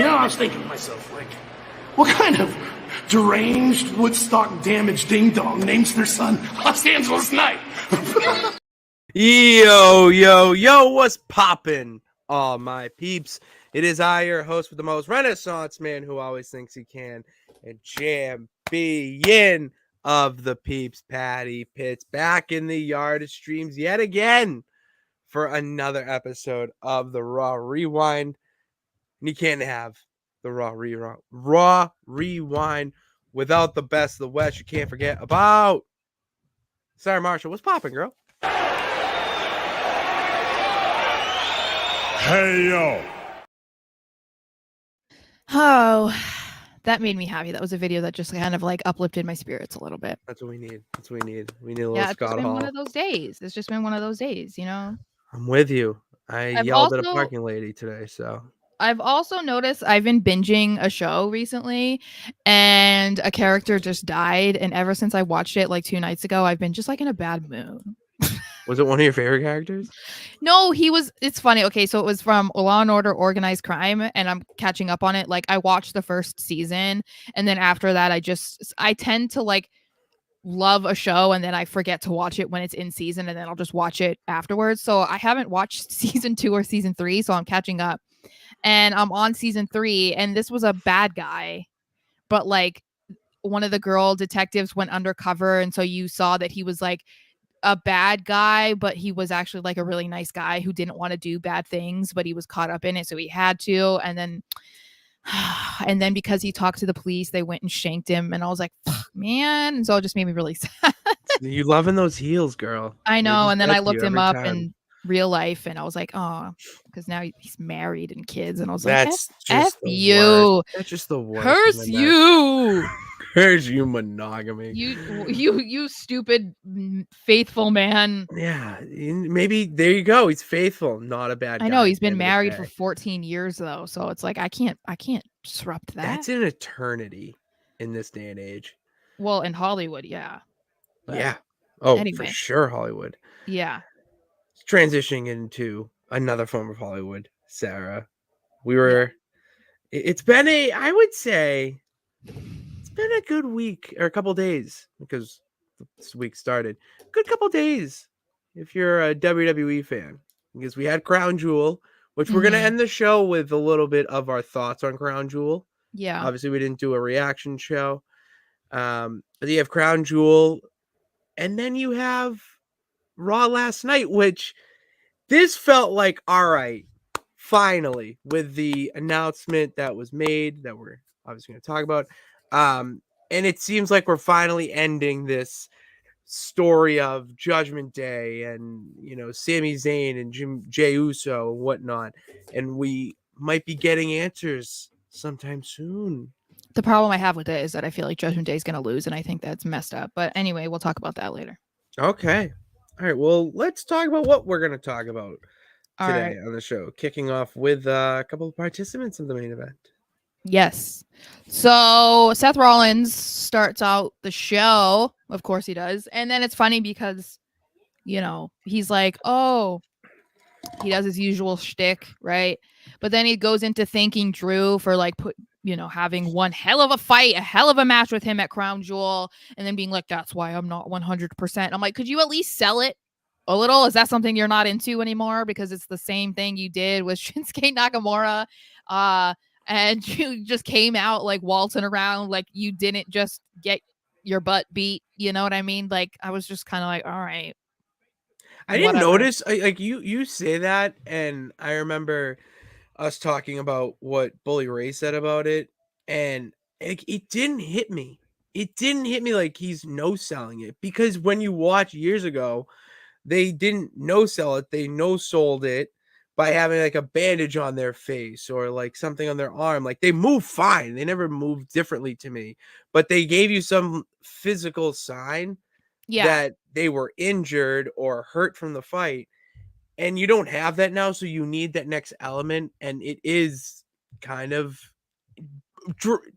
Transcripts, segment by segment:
I was thinking to myself, like, what kind of deranged Woodstock damaged ding-dong names their son Los Angeles Night? Yo, what's poppin', all my peeps? It is I, your host with the most Renaissance man who always thinks he can, and champion of the peeps, Patty Pitts, back in the yard of streams yet again for another episode of the Raw Rewind. And you can't have the Raw Rewind without the best of the West. You can't forget about Sara Marshall. What's poppin', girl? Hey, yo. Oh, that made me happy. That was a video that just kind of like uplifted my spirits a little bit. That's what we need. We need a little Yeah, it's Scott just been Hall. one of those days. It's just been one of those days, I'm with you. I yelled at a parking lady today, so. I've also noticed I've been binging a show recently and a character just died. And ever since I watched it like 2 nights ago, I've been just like in a bad mood. Was it one of your favorite characters? No, it's funny. Okay, so it was from Law and Order Organized Crime, and I'm catching up on it. Like, I watched the first season, and then after that, I tend to like love a show, and then I forget to watch it when it's in season, and then I'll just watch it afterwards. So I haven't watched season 2 or season 3, so I'm catching up. And I'm on season 3, and this was a bad guy, but like one of the girl detectives went undercover, and so you saw that he was like a bad guy, but he was actually like a really nice guy who didn't want to do bad things, but he was caught up in it, so he had to. And then because he talked to the police, they went and shanked him, and I was like, fuck, man. And so it just made me really sad. You loving those heels, girl. I know. And then I looked him up in real life, and I was like, oh, because now he's married and kids, and I was like, F you. That's just the worst. Curse you. Curse you, monogamy. You stupid faithful man. Yeah, maybe there you go. He's faithful, not a bad guy. I know he's been married for 14 years though, so it's like I can't disrupt that. That's an eternity in this day and age. Well, in Hollywood, yeah. But yeah. Oh, anyway. For sure, Hollywood. Yeah. Transitioning into another form of Hollywood, Sara. It's been I would say it's been a good week or a couple days because this week started. Good couple days if you're a WWE fan, because we had Crown Jewel, which we're going to end the show with a little bit of our thoughts on Crown Jewel. Yeah. Obviously, we didn't do a reaction show. But you have Crown Jewel, and then you have Raw last night, which this felt like, all right, finally, with the announcement that was made that we're obviously going to talk about. And it seems like we're finally ending this story of Judgment Day and, Sami Zayn and Jey Uso and whatnot. And we might be getting answers sometime soon. The problem I have with it is that I feel like Judgment Day is going to lose, and I think that's messed up. But anyway, we'll talk about that later. Okay. All right. Well, let's talk about what we're going to talk about today on the show, kicking off with a couple of participants in the main event. Yes. So Seth Rollins starts out the show. Of course he does. And then it's funny because, he's like, oh, he does his usual shtick, right? But then he goes into thanking Drew for having one hell of a fight, a hell of a match with him at Crown Jewel, and then being like, that's why I'm not 100%. I'm like, could you at least sell it a little? Is that something you're not into anymore? Because it's the same thing you did with Shinsuke Nakamura. And you just came out like waltzing around like you didn't just get your butt beat. You know what I mean? Like, I was just kind of like, all right. I didn't notice, like you say that, and I remember us talking about what Bully Ray said about it, and it didn't hit me. It didn't hit me like he's no-selling it, because when you watch years ago, they didn't no-sell it. They no-sold it by having like a bandage on their face or like something on their arm. Like, they move fine. They never moved differently to me, but they gave you some physical sign that they were injured or hurt from the fight. And you don't have that now, so you need that next element, and it is kind of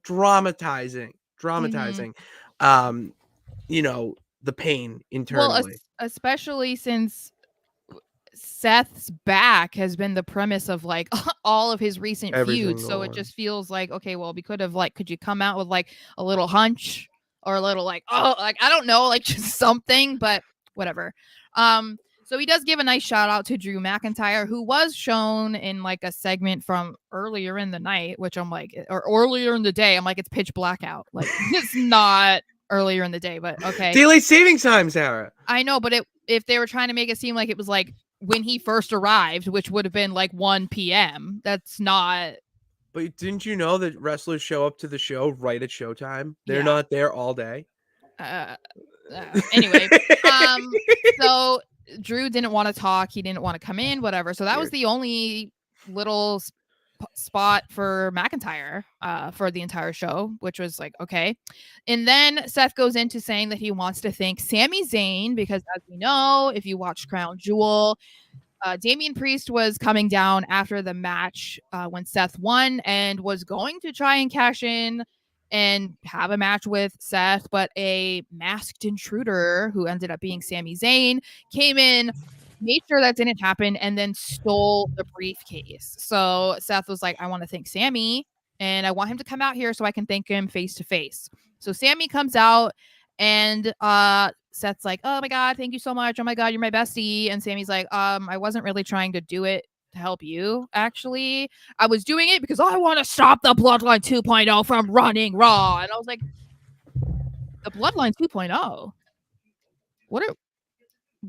dramatizing, the pain internally. Well, especially since Seth's back has been the premise of like all of his recent feuds. So it just feels like, okay, well, we could have like, could you come out with like a little hunch or a little like, oh, like, I don't know, like just something, but whatever. So he does give a nice shout out to Drew McIntyre, who was shown in like a segment from earlier in the night, which I'm like, or earlier in the day. I'm like, it's pitch blackout. Like it's not earlier in the day, but okay. Daylight savings time, Sarah. I know, but if they were trying to make it seem like it was like when he first arrived, which would have been like 1 p.m., that's not. But didn't you know that wrestlers show up to the show right at showtime? They're not there all day. Anyway, so Drew didn't want to talk. He didn't want to come in, whatever. So that was the only little spot for McIntyre for the entire show, which was like, okay. And then Seth goes into saying that he wants to thank Sami Zayn because, as we know, if you watched Crown Jewel, Damian Priest was coming down after the match when Seth won and was going to try and cash in and have a match with Seth, but a masked intruder who ended up being Sami Zayn came in, made sure that didn't happen, and then stole the briefcase. So Seth was like, I want to thank Sami, and I want him to come out here so I can thank him face to face. So Sami comes out, and Seth's like, oh my God, thank you so much. Oh my God, you're my bestie. And Sami's like, I wasn't really trying to do it to help you, actually. I was doing it because I want to stop the Bloodline 2.0 from running Raw. And I was like, the Bloodline 2.0?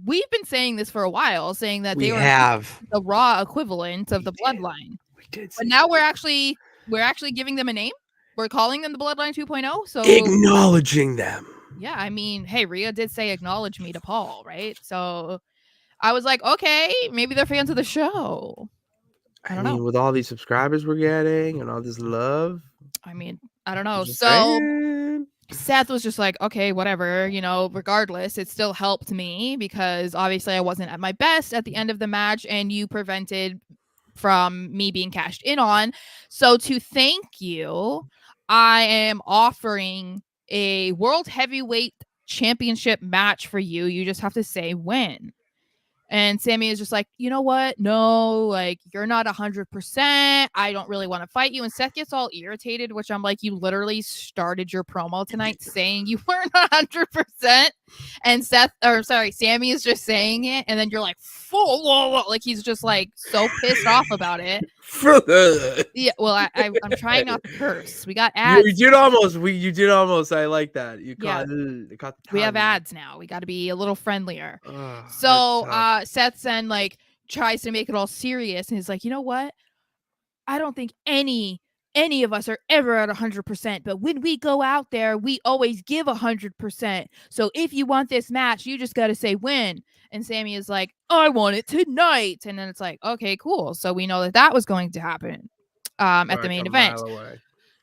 We've been saying this for a while, saying that they were the Raw equivalent of the Bloodline. We did. But now we're actually giving them a name. We're calling them the Bloodline 2.0. So acknowledging them. Yeah, I mean, hey, Rhea did say acknowledge me to Paul, right? So I was like, okay, maybe they're fans of the show. I don't know. With all these subscribers we're getting and all this love. I mean, I don't know. So Seth was just like, okay, whatever, regardless, it still helped me because obviously I wasn't at my best at the end of the match and you prevented from me being cashed in on. So to thank you, I am offering a World Heavyweight Championship match for you. You just have to say when. And Sami is just like, you know what? No, like, you're not 100%. I don't really want to fight you. And Seth gets all irritated, which I'm like, you literally started your promo tonight saying you weren't 100%. And Sami is just saying it. And then you're like, like, he's just like so pissed off about it. Yeah, well, I'm trying not to curse. We got ads. You did almost. I like that. We have ads now. We got to be a little friendlier. So Seth then like tries to make it all serious, and he's like, you know what? I don't think any of us are ever at 100%, but when we go out there, we always give 100%. So if you want this match, you just got to say when. And Sami is like, I want it tonight. And then it's like, okay, cool. So we know that was going to happen at the main event.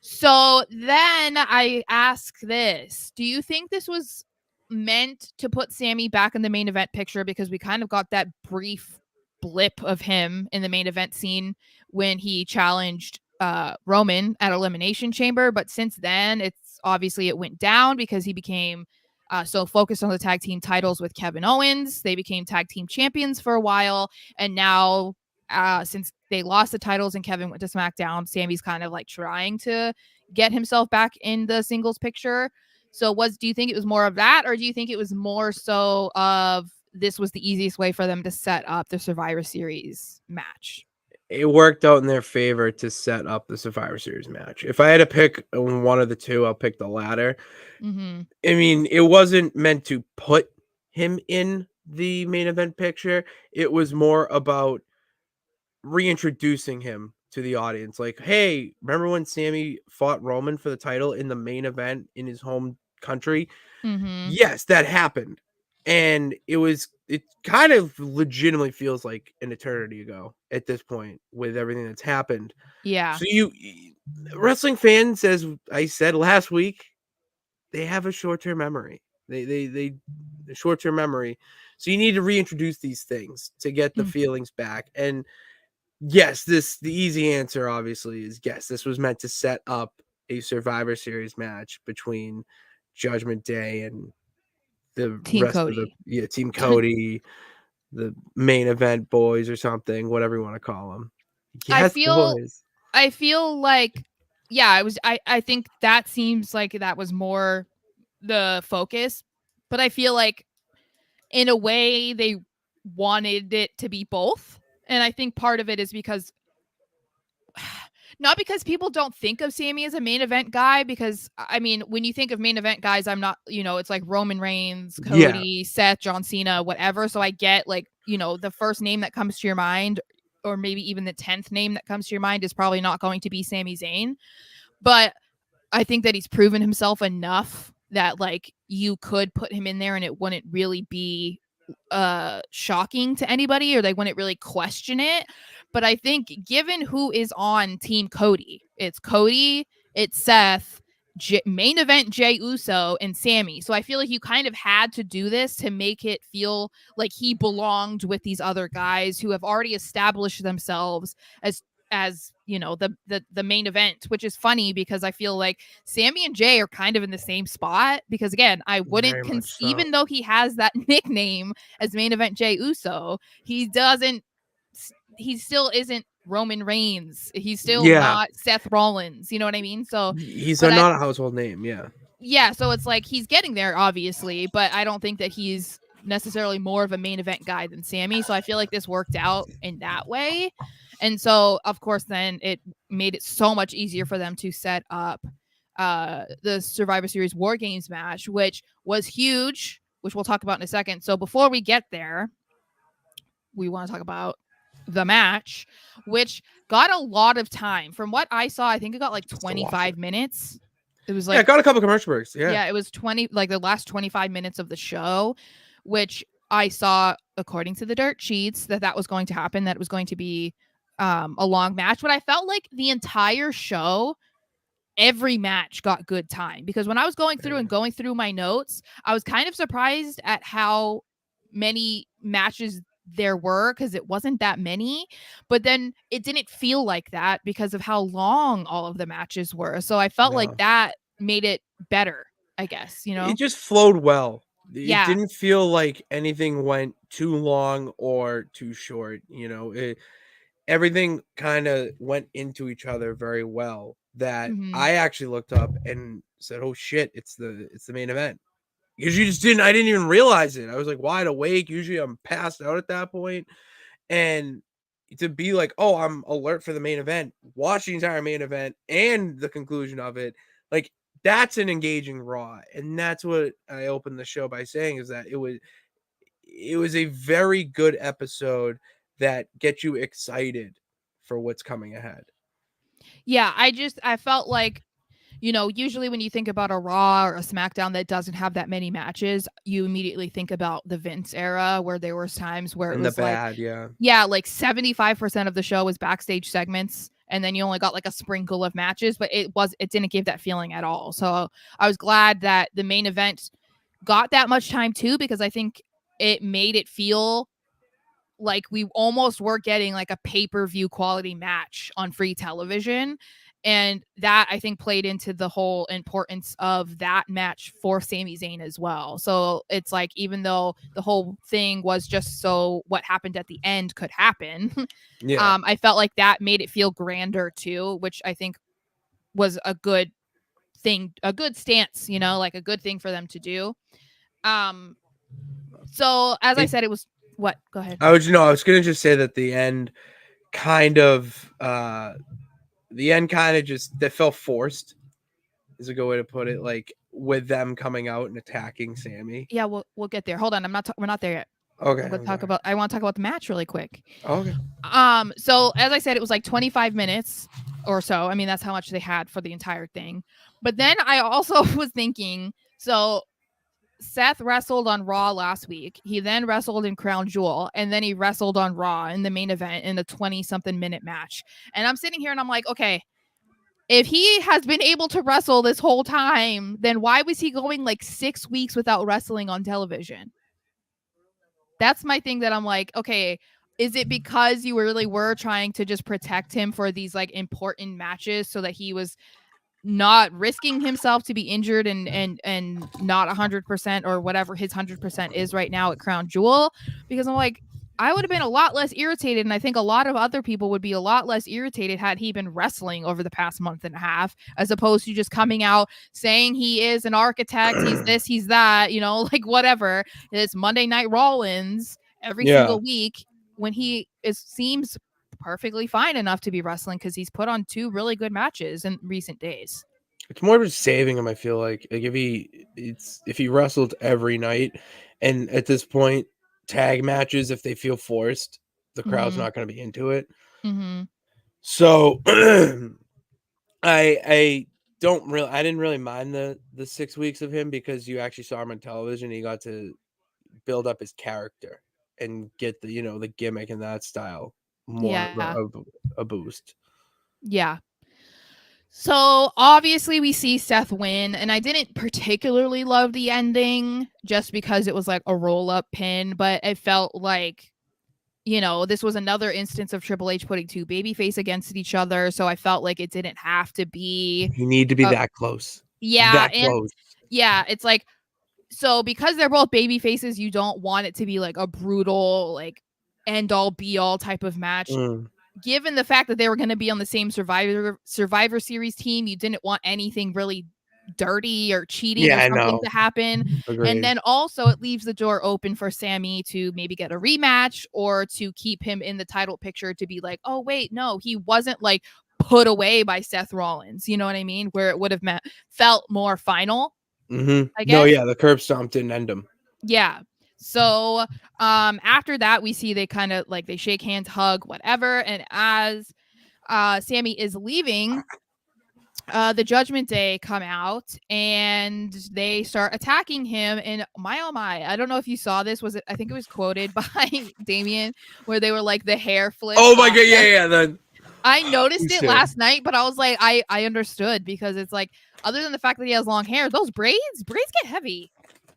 So then I ask this, do you think this was meant to put Sami back in the main event picture? Because we kind of got that brief blip of him in the main event scene when he challenged Roman at Elimination Chamber. But since then, it went down because he became so focused on the tag team titles with Kevin Owens. They became tag team champions for a while. And now since they lost the titles and Kevin went to SmackDown, Sami's kind of like trying to get himself back in the singles picture. So do you think it was more of that, or do you think it was more so of this was the easiest way for them to set up the Survivor Series match? It worked out in their favor to set up the Survivor Series match. If I had to pick one of the two, I'll pick the latter. Mm-hmm. I mean, it wasn't meant to put him in the main event picture. It was more about reintroducing him to the audience. Like, hey, remember when Sami fought Roman for the title in the main event in his home country? Mm-hmm. Yes, that happened. And it kind of legitimately feels like an eternity ago at this point with everything that's happened. Yeah. So wrestling fans, as I said last week, they have a short-term memory. They short-term memory. So you need to reintroduce these things to get the feelings back. And yes, the easy answer obviously is yes, this was meant to set up a Survivor Series match between Judgment Day and the Team rest Cody. of Team Cody. the main event boys or something, whatever you want to call them. Yes, boys. I feel like, yeah, I think that seems like that was more the focus, but I feel like in a way they wanted it to be both. And I think part of it is because not because people don't think of Sammy as a main event guy, because I mean, when you think of main event guys, I'm not, it's like Roman Reigns, Cody, Seth, John Cena, whatever. So I get like, the first name that comes to your mind, or maybe even the 10th name that comes to your mind, is probably not going to be Sami Zayn. But I think that he's proven himself enough that like you could put him in there and it wouldn't really be shocking to anybody, or they wouldn't really question it. But I think given who is on Team Cody, it's Seth, main event Jey Uso, and Sammy. So I feel like you kind of had to do this to make it feel like he belonged with these other guys who have already established themselves as the main event, which is funny because I feel like Sammy and Jay are kind of in the same spot, because again, I wouldn't even though he has that nickname as main event Jey Uso, he still isn't Roman Reigns. He's still not Seth Rollins. You know what I mean? So he's not a household name. Yeah. So it's like he's getting there, obviously, but I don't think that he's necessarily more of a main event guy than Sammy. So I feel like this worked out in that way. And so, of course, then it made it so much easier for them to set up the Survivor Series War Games match, which was huge, which we'll talk about in a second. So before we get there, we want to talk about the match, which got a lot of time. From what I saw, I think it got like 25 minutes. It was like, it got a couple commercial breaks. Yeah, it was 20, like the last 25 minutes of the show, which I saw, according to the dirt sheets, that was going to happen, that it was going to be a long match. But I felt like the entire show, every match got good time, because when I was going through my notes, I was kind of surprised at how many matches there were, because it wasn't that many, but then it didn't feel like that because of how long all of the matches were. So I felt like that made it better, I guess. It just flowed well. It didn't feel like anything went too long or too short. Everything kind of went into each other very well, that I actually looked up and said, oh shit, it's the main event. Because I didn't even realize it. I was like wide awake. Usually I'm passed out at that point. And to be like, oh, I'm alert for the main event, watch the entire main event and the conclusion of it, like that's an engaging Raw. And that's what I opened the show by saying, is that it was a very good episode that gets you excited for what's coming ahead. Yeah, I felt like, usually when you think about a Raw or a SmackDown that doesn't have that many matches, you immediately think about the Vince era, where there was times where it was like 75% of the show was backstage segments, and then you only got like a sprinkle of matches, but it didn't give that feeling at all. So I was glad that the main event got that much time too, because I think it made it feel like we almost were getting like a pay-per-view quality match on free television. And that, I think, played into the whole importance of that match for Sami Zayn as well. So it's like, even though the whole thing was just so what happened at the end could happen, I felt like that made it feel grander too, which I think was a good thing, a good stance, like a good thing for them to do. So as I said, it was what? Go ahead. I was going to just say that the end kind of just, that felt forced, is a good way to put it, like with them coming out and attacking Sammy. Yeah, we'll get there. Hold on, we're not there yet. Okay. I want to talk about the match really quick. Okay. So as I said, it was like 25 minutes or so. I mean, that's how much they had for the entire thing. But then I also was thinking, so Seth wrestled on Raw last week. He then wrestled in Crown Jewel, and then he wrestled on Raw in the main event in a 20-something minute match. And I'm sitting here and I'm like, okay, if he has been able to wrestle this whole time, then why was he going like 6 weeks without wrestling on television? That's my thing, that I'm like, okay, is it because you really were trying to just protect him for these like important matches, so that he was not risking himself to be injured and not 100%, or whatever his 100% is right now at Crown Jewel? Because I'm like, I would have been a lot less irritated, and I think a lot of other people would be a lot less irritated had he been wrestling over the past month and a half, as opposed to just coming out saying he is an architect, he's this, he's that, like whatever. It's Monday Night Rollins every single week when he seems perfectly fine enough to be wrestling because he's put on 2 really good matches in recent days. It's more of saving him, I feel like if he wrestled every night, and at this point, tag matches, if they feel forced, the crowd's not going to be into it. So I didn't really mind the 6 weeks of him because you actually saw him on television. He got to build up his character and get the the gimmick and that style more of a boost. Yeah. So obviously we see Seth win, and I didn't particularly love the ending just because it was like a roll-up pin, but it felt like, this was another instance of Triple H putting 2 babyface against each other, so I felt like it didn't have to be. You need to be that close. Yeah, that close. Yeah, it's like, so because they're both baby faces, you don't want it to be like a brutal, like end-all be-all type of match. Given the fact that they were going to be on the same Survivor Series team, you didn't want anything really dirty or cheating or something to happen. Agreed. And then also it leaves the door open for Sammy to maybe get a rematch or to keep him in the title picture to be like, oh wait, no, he wasn't like put away by Seth Rollins. You know what I mean? Where it would have felt more final. I guess. No, yeah, the curb stomp didn't end him. Yeah. So after that, we see they kind of like they shake hands, hug, whatever. And as Sammy is leaving, the Judgment Day come out and they start attacking him. And my oh my, I don't know if you saw this. I think it was quoted by Damien where they were like the hair flip. Oh my god, yeah. Then I noticed it last night, but I was like, I understood because it's like, other than the fact that he has long hair, those braids get heavy.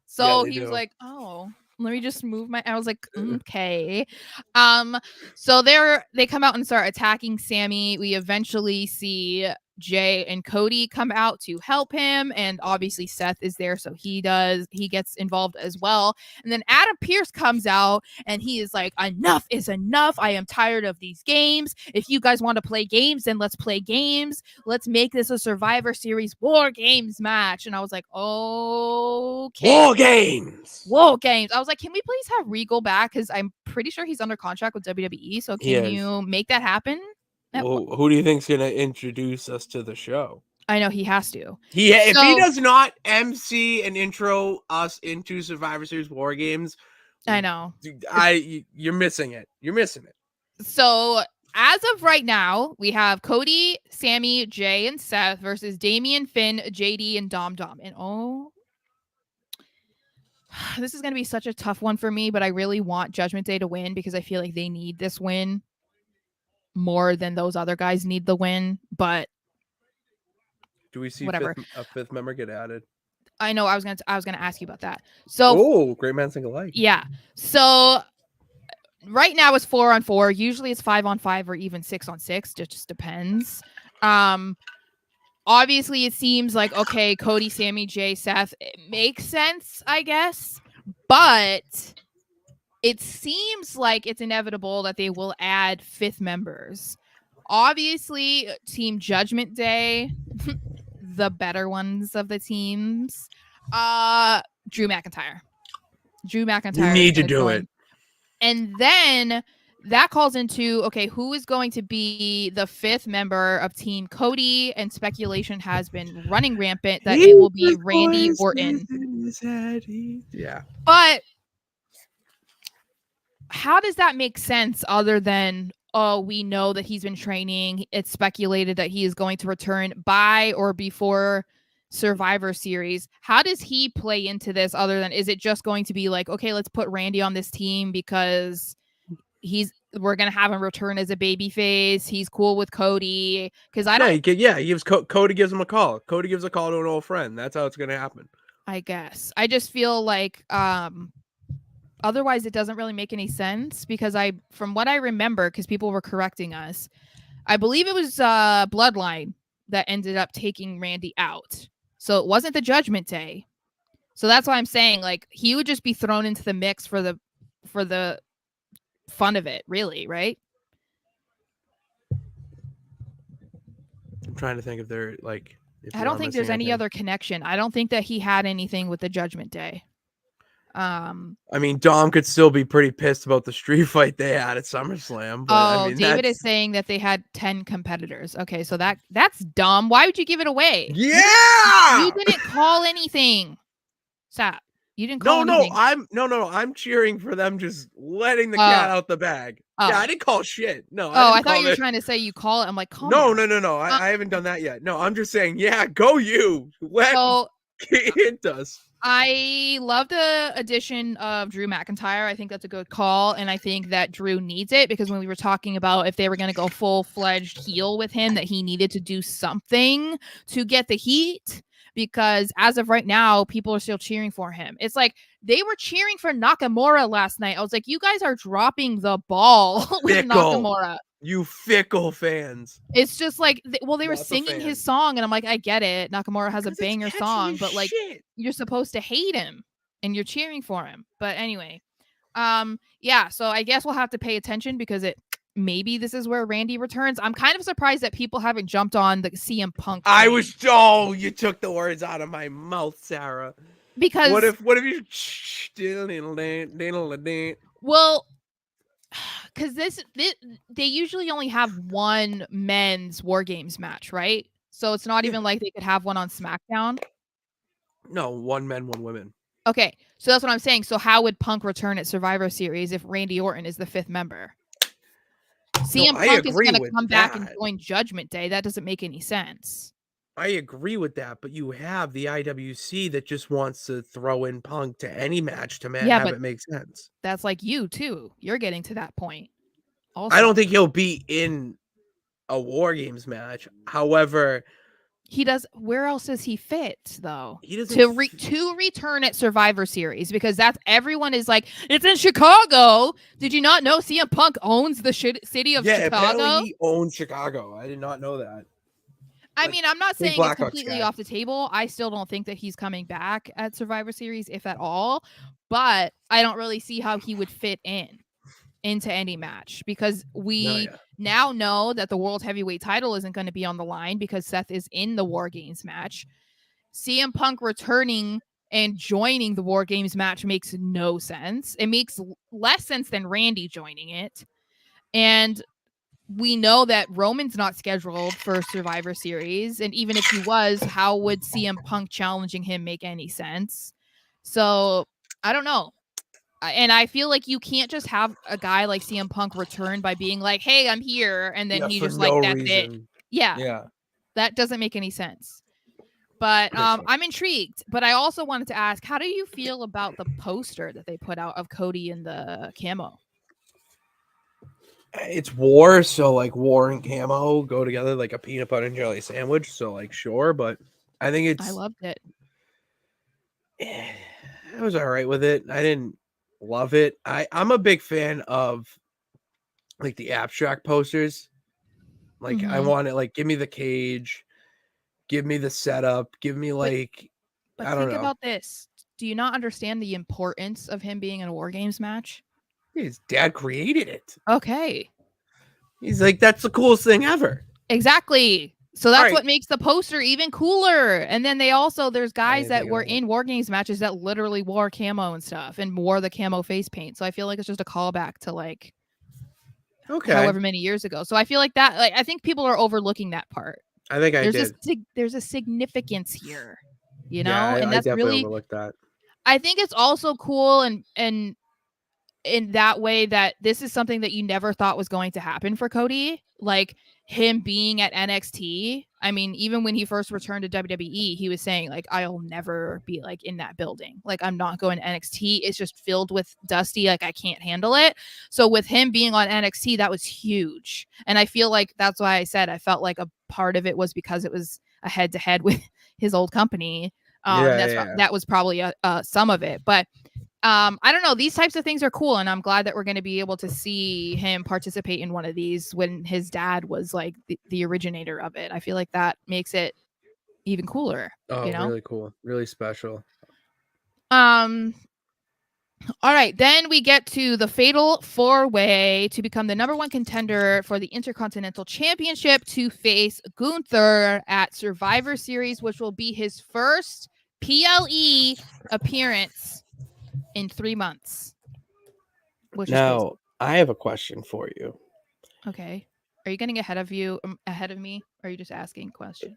So he was like, oh, let me just move I was like, okay. So they come out and start attacking Sammy. We eventually see Jay and Cody come out to help him, and obviously Seth is there, so he gets involved as well. And then Adam Pearce comes out and he is like, enough is enough. I am tired of these games. If you guys want to play games, then let's play games. Let's make this a Survivor Series War Games match. And I was like, okay, War Games. I was like, can we please have Regal back, because I'm pretty sure he's under contract with WWE, so can you make that happen? Well, who do you think's gonna introduce us to the show? I know he has to. If he does not MC and intro us into Survivor Series War Games, I know. You're missing it. You're missing it. So as of right now, we have Cody, Sammy, Jay, and Seth versus Damian, Finn, JD, and Dom. And this is gonna be such a tough one for me, but I really want Judgment Day to win because I feel like they need this win more than those other guys need the win. But do we see a fifth member get added? I know I was gonna ask you about that. So great man think alike. Yeah. So right now it's 4-on-4. Usually it's 5-on-5 or even 6-on-6. It just depends. Obviously it seems like, okay, Cody, Sammy, Jay, Seth, it makes sense, I guess. But it seems like it's inevitable that they will add 5th members. Obviously, Team Judgment Day, the better ones of the teams, Drew McIntyre. You need to do it. And then that calls into, okay, who is going to be the 5th member of Team Cody? And speculation has been running rampant that it will be Randy Orton. Yeah. But how does that make sense other than, oh, we know that he's been training. It's speculated that he is going to return by or before Survivor Series. How does he play into this other than, is it just going to be like, okay, let's put Randy on this team because we're going to have him return as a babyface. He's cool with Cody. Because Cody gives him a call. Cody gives a call to an old friend. That's how it's going to happen. I guess. I just feel like, otherwise, it doesn't really make any sense because from what I remember, because people were correcting us, I believe it was Bloodline that ended up taking Randy out. So it wasn't the Judgment Day. So that's why I'm saying, like, he would just be thrown into the mix for the fun of it, really, right? I'm trying to think if they're like. I don't think there's any other connection. I don't think that he had anything with the Judgment Day. I mean, Dom could still be pretty pissed about the street fight they had at SummerSlam. But I mean, David is saying that they had 10 competitors. Okay, so that's dumb. Why would you give it away? Yeah, you didn't call anything. Stop. You didn't call anything. I'm cheering for them just letting the cat out the bag. Yeah, I didn't call shit. No. I thought you were trying to say you call it. I'm like, calm down. No. I haven't done that yet. No, I'm just saying, yeah, go you. Let it does. I love the addition of Drew McIntyre. I think that's a good call. And I think that Drew needs it because when we were talking about if they were going to go full-fledged heel with him, that he needed to do something to get the heat. Because as of right now, people are still cheering for him. It's like they were cheering for Nakamura last night. I was like, you guys are dropping the ball with Nakamura. You fickle fans. It's just like, they were singing his song, and I'm like, I get it. Nakamura has a banger song, but like, you're supposed to hate him, and you're cheering for him. But anyway, yeah. So I guess we'll have to pay attention because maybe this is where Randy returns. I'm kind of surprised that people haven't jumped on the CM Punk train. You took the words out of my mouth, Sarah. Because what if you well, because they usually only have one men's War Games match, right? So it's not even like they could have one on SmackDown. No, one men, one women. Okay, so that's what I'm saying. So how would Punk return at Survivor Series if Randy Orton is the 5th member? CM Punk is going to come back and join Judgment Day. That doesn't make any sense. I agree with that, but you have the IWC that just wants to throw in Punk to any match to have it make sense. That's like you too. You're getting to that point. Also, I don't think he'll be in a War Games match. However, he does. Where else does he fit though? He doesn't to return at Survivor Series because that's everyone is like, it's in Chicago. Did you not know CM Punk owns the city of Chicago? Apparently he owns Chicago. I did not know that. I mean, I'm not saying it's completely off the table. I still don't think that he's coming back at Survivor Series, if at all. But I don't really see how he would fit into any match because we now know that the World Heavyweight title isn't going to be on the line because Seth is in the War Games match. CM Punk returning and joining the War Games match makes no sense. It makes less sense than Randy joining it. And we know that Roman's not scheduled for Survivor Series. And even if he was, how would CM Punk challenging him make any sense? So I don't know. And I feel like you can't just have a guy like CM Punk return by being like, hey, I'm here. And then he just that's it. Yeah. That doesn't make any sense. But I'm intrigued. But I also wanted to ask, how do you feel about the poster that they put out of Cody in the camo? It's war, so like war and camo go together like a peanut butter and jelly sandwich. So like, sure, but I think I loved it. I was all right with it. I didn't love it. I'm a big fan of like the abstract posters. Like I want it. Like, give me the cage, give me the setup, give me like. But I don't know. Think about this. Do you not understand the importance of him being in a War Games match? His dad created it. Okay. He's like, that's the coolest thing ever. Exactly. So that's what makes the poster even cooler. And then there's guys that were in War Games matches that literally wore camo and stuff and wore the camo face paint. So I feel like it's just a callback to like however many years ago. So I feel like that, like, I think people are overlooking that part. I think there's a significance here, you know? Yeah, and that's I definitely really overlooked that. I think it's also cool and in that way that this is something that you never thought was going to happen for Cody, like him being at NXT. I mean, even when he first returned to WWE, he was saying like, I'll never be like in that building. Like, I'm not going to NXT. It's just filled with dusty. Like, I can't handle it. So with him being on NXT, that was huge. And I feel like that's why I said I felt like a part of it was because it was a head to head with his old company. That was probably some of it, but I don't know. These types of things are cool, and I'm glad that we're going to be able to see him participate in one of these when his dad was like the originator of it. I feel like that makes it even cooler. Oh, you know? Really cool, really special. All right, then we get to the Fatal 4-Way to become the #1 contender for the Intercontinental Championship to face Gunther at Survivor Series, which will be his first PLE appearance in 3 months. Which is crazy. Now, I have a question for you. Okay. Are you getting ahead of me? Or are you just asking a question?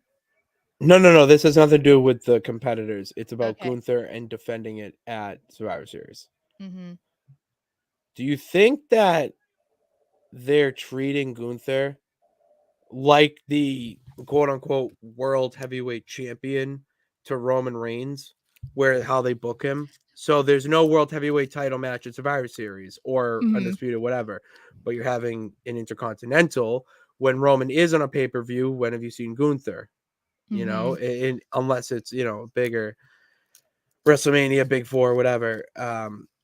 No. This has nothing to do with the competitors. It's about Okay. Gunther and defending it at Survivor Series. Mm-hmm. Do you think that they're treating Gunther like the quote unquote world heavyweight champion to Roman Reigns, where how they book him? So there's no world heavyweight title match at Survivor Series or Mm-hmm. Undisputed, whatever, but you're having an Intercontinental when Roman is on a pay-per-view. When have you seen Gunther? You know, unless it's, you know, bigger WrestleMania, Big Four, whatever.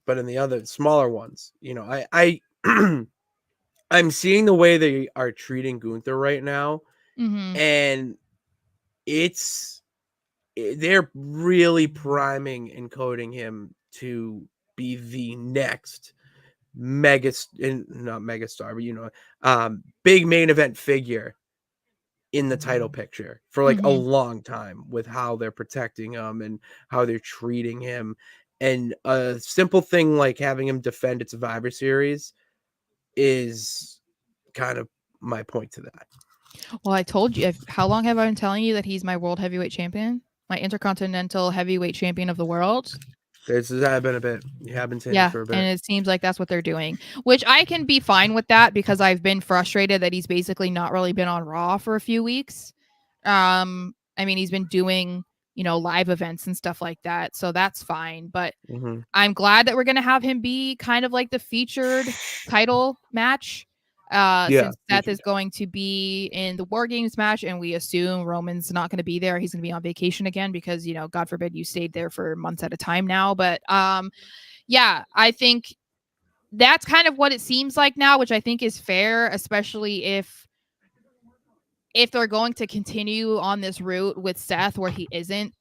But in the other smaller ones, you know, I I'm seeing the way they are treating Gunther right now, and they're really priming and coding him to be the next not megastar, but, you know, big main event figure in the title picture for like a long time, with how they're protecting him and how they're treating him. And a simple thing like having him defend at Survivor Series is kind of my point to that. Well, I told you. How long have I been telling you that he's my world heavyweight champion? My intercontinental heavyweight champion of the world? This has been a bit. You have been saying this for a bit. And it seems like that's what they're doing, which I can be fine with that because I've been frustrated that he's basically not really been on Raw for a few weeks. I mean, he's been doing, you know, live events and stuff like that, so that's fine. But I'm glad that we're gonna have him be kind of like the featured title match. Since Seth is going to be in the War Games match, and we assume Roman's not going to be there. He's going to be on vacation again because, you know, God forbid you stayed there for months at a time now. But yeah, I think that's kind of what it seems like now, which I think is fair, especially if they're going to continue on this route with Seth where he isn't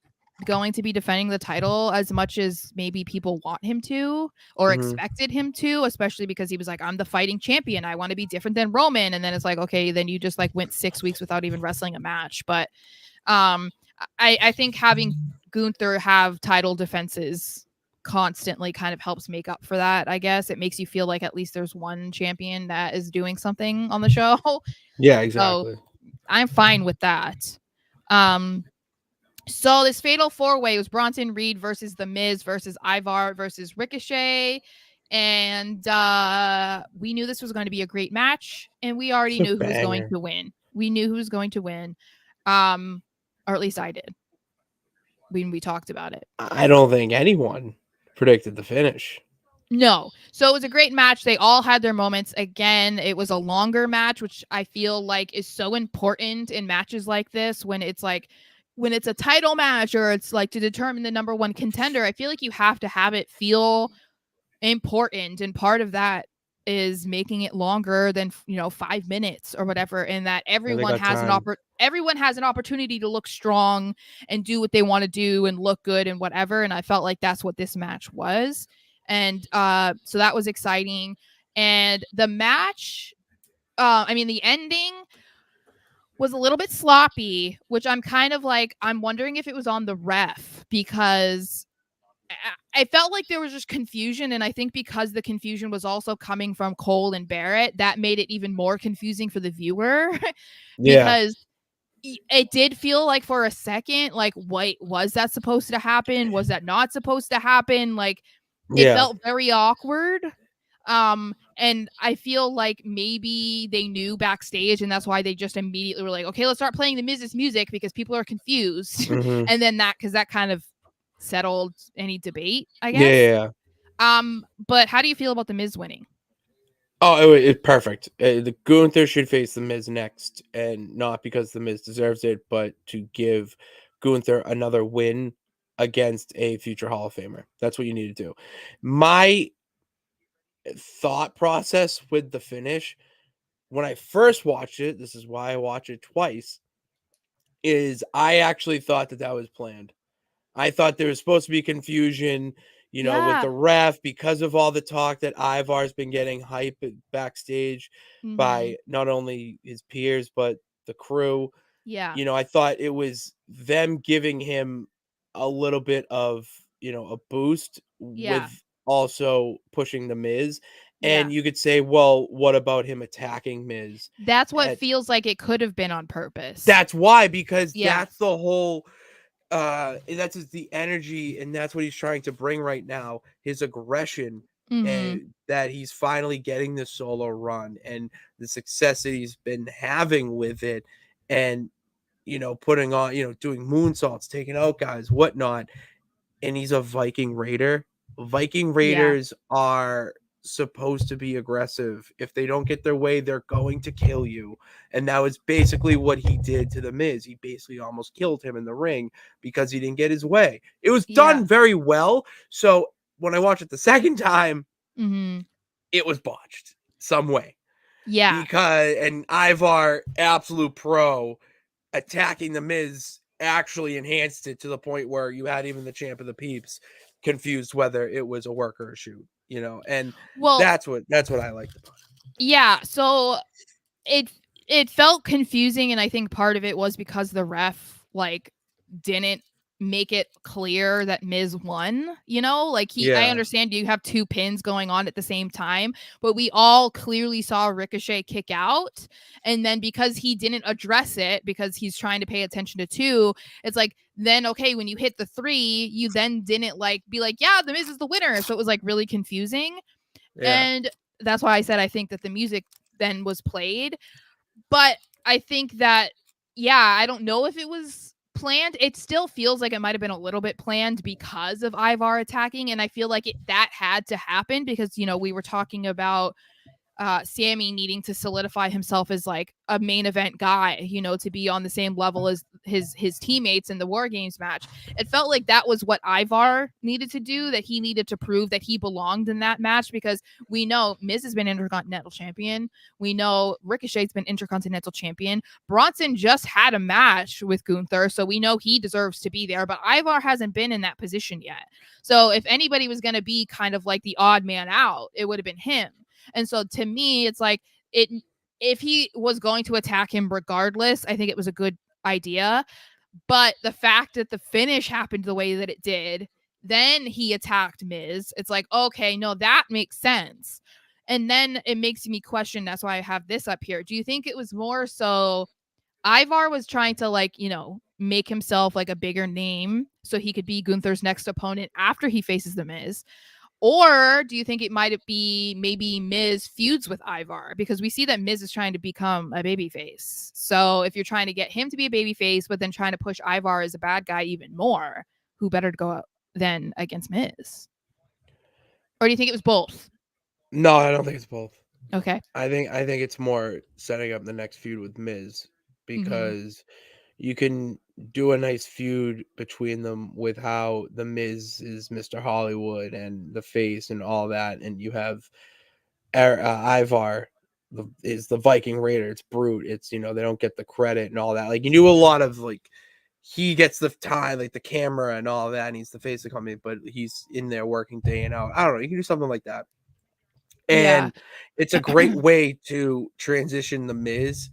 going to be defending the title as much as maybe people want him to or expected him to, especially because he was like, I'm the fighting champion, I want to be different than Roman. And then it's like, okay, then you just like went 6 weeks without even wrestling a match. But I think having Gunther have title defenses constantly kind of helps make up for that. I guess it makes you feel like at least there's one champion that is doing something on the show. Yeah, exactly. So I'm fine with that. So this Fatal 4-Way was Bronson Reed versus The Miz versus Ivar versus Ricochet. And we knew this was going to be a great match, and we already knew who was going to win. We knew who was going to win. Or at least I did when we talked about it. I don't think anyone predicted the finish. No. So it was a great match. They all had their moments. Again, it was a longer match, which I feel like is so important in matches like this when it's a title match or it's like to determine the #1 contender. I feel like you have to have it feel important, and part of that is making it longer than 5 minutes or whatever, and that everyone has an opportunity to look strong and do what they want to do and look good and whatever. And I felt like that's what this match was. And so that was exciting. And the match, the ending was a little bit sloppy, which I'm kind of like, I'm wondering if it was on the ref, because I felt like there was just confusion. And I think because the confusion was also coming from Cole and Barrett, that made it even more confusing for the viewer. Because it did feel like for a second, like, wait, was that supposed to happen? Was that not supposed to happen? Like, it felt very awkward. And I feel like maybe they knew backstage, and that's why they just immediately were like, okay, let's start playing the Miz's music because people are confused. And then that kind of settled any debate, I guess. But how do you feel about the Miz winning? Oh, it's perfect. The Gunther should face the Miz next, and not because the Miz deserves it, but to give Gunther another win against a future Hall of Famer. That's what you need to do. My thought process with the finish, when I first watched it, this is why I watch it twice, is I actually thought that was planned. I thought there was supposed to be confusion. you know, with the ref, because of all the talk that Ivar's been getting hype backstage by not only his peers, but the crew. Yeah. You know, I thought it was them giving him a little bit of, you know, a boost with also pushing the Miz. And you could say, well, what about him attacking Miz? That's what feels like it could have been on purpose. That's why, because that's the whole that's just the energy, and that's what he's trying to bring right now, his aggression, and that he's finally getting the solo run and the success that he's been having with it, and you know, putting on, you know, doing moonsaults, taking out guys, whatnot. And he's a Viking Raider. Viking Raiders are supposed to be aggressive. If they don't get their way, they're going to kill you. And that was basically what he did to the Miz. He basically almost killed him in the ring because he didn't get his way. It was done very well. So when I watched it the second time, it was botched some way. Yeah. Because, and Ivar, absolute pro, attacking the Miz actually enhanced it to the point where you had even the champ of the peeps confused whether it was a work or a shoot, you know, and that's what I liked about it. Yeah, so it felt confusing, and I think part of it was because the ref like didn't make it clear that Miz won, you know, like I understand you have two pins going on at the same time, but we all clearly saw Ricochet kick out, and then because he didn't address it because he's trying to pay attention to two, it's like, then okay, when you hit the three, you then didn't like be like, yeah, the Miz is the winner. So it was like really confusing. And that's why I said I think that the music then was played. But I think that, I don't know if it was planned. It still feels like it might have been a little bit planned because of Ivar attacking. And I feel like that had to happen because, you know, we were talking about Sammy needing to solidify himself as like a main event guy, you know, to be on the same level as his teammates in the War Games match. It felt like that was what Ivar needed to do, that he needed to prove that he belonged in that match, because we know Miz has been Intercontinental Champion. We know Ricochet's been Intercontinental Champion. Bronson just had a match with Gunther, so we know he deserves to be there, but Ivar hasn't been in that position yet. So if anybody was going to be kind of like the odd man out, it would have been him. And so to me, it's like if he was going to attack him regardless, I think it was a good idea. But the fact that the finish happened the way that it did, then he attacked Miz. It's like, okay, no, that makes sense. And then it makes me question, that's why I have this up here. Do you think it was more so Ivar was trying to, like, you know, make himself like a bigger name so he could be Gunther's next opponent after he faces the Miz? Or do you think it might be maybe Miz feuds with Ivar? Because we see that Miz is trying to become a babyface. So if you're trying to get him to be a babyface, but then trying to push Ivar as a bad guy even more, who better to go out than against Miz? Or do you think it was both? No, I don't think it's both. Okay. I think it's more setting up the next feud with Miz, because you can do a nice feud between them with how the Miz is Mr. Hollywood and the face and all that, and you have Ivar is the Viking Raider. It's brute. It's, you know, they don't get the credit and all that. Like, you knew a lot of, like, he gets the time, like the camera and all that, and he's the face of the company, but he's in there working day and out. I don't know. You can do something like that. And it's a great way to transition the Miz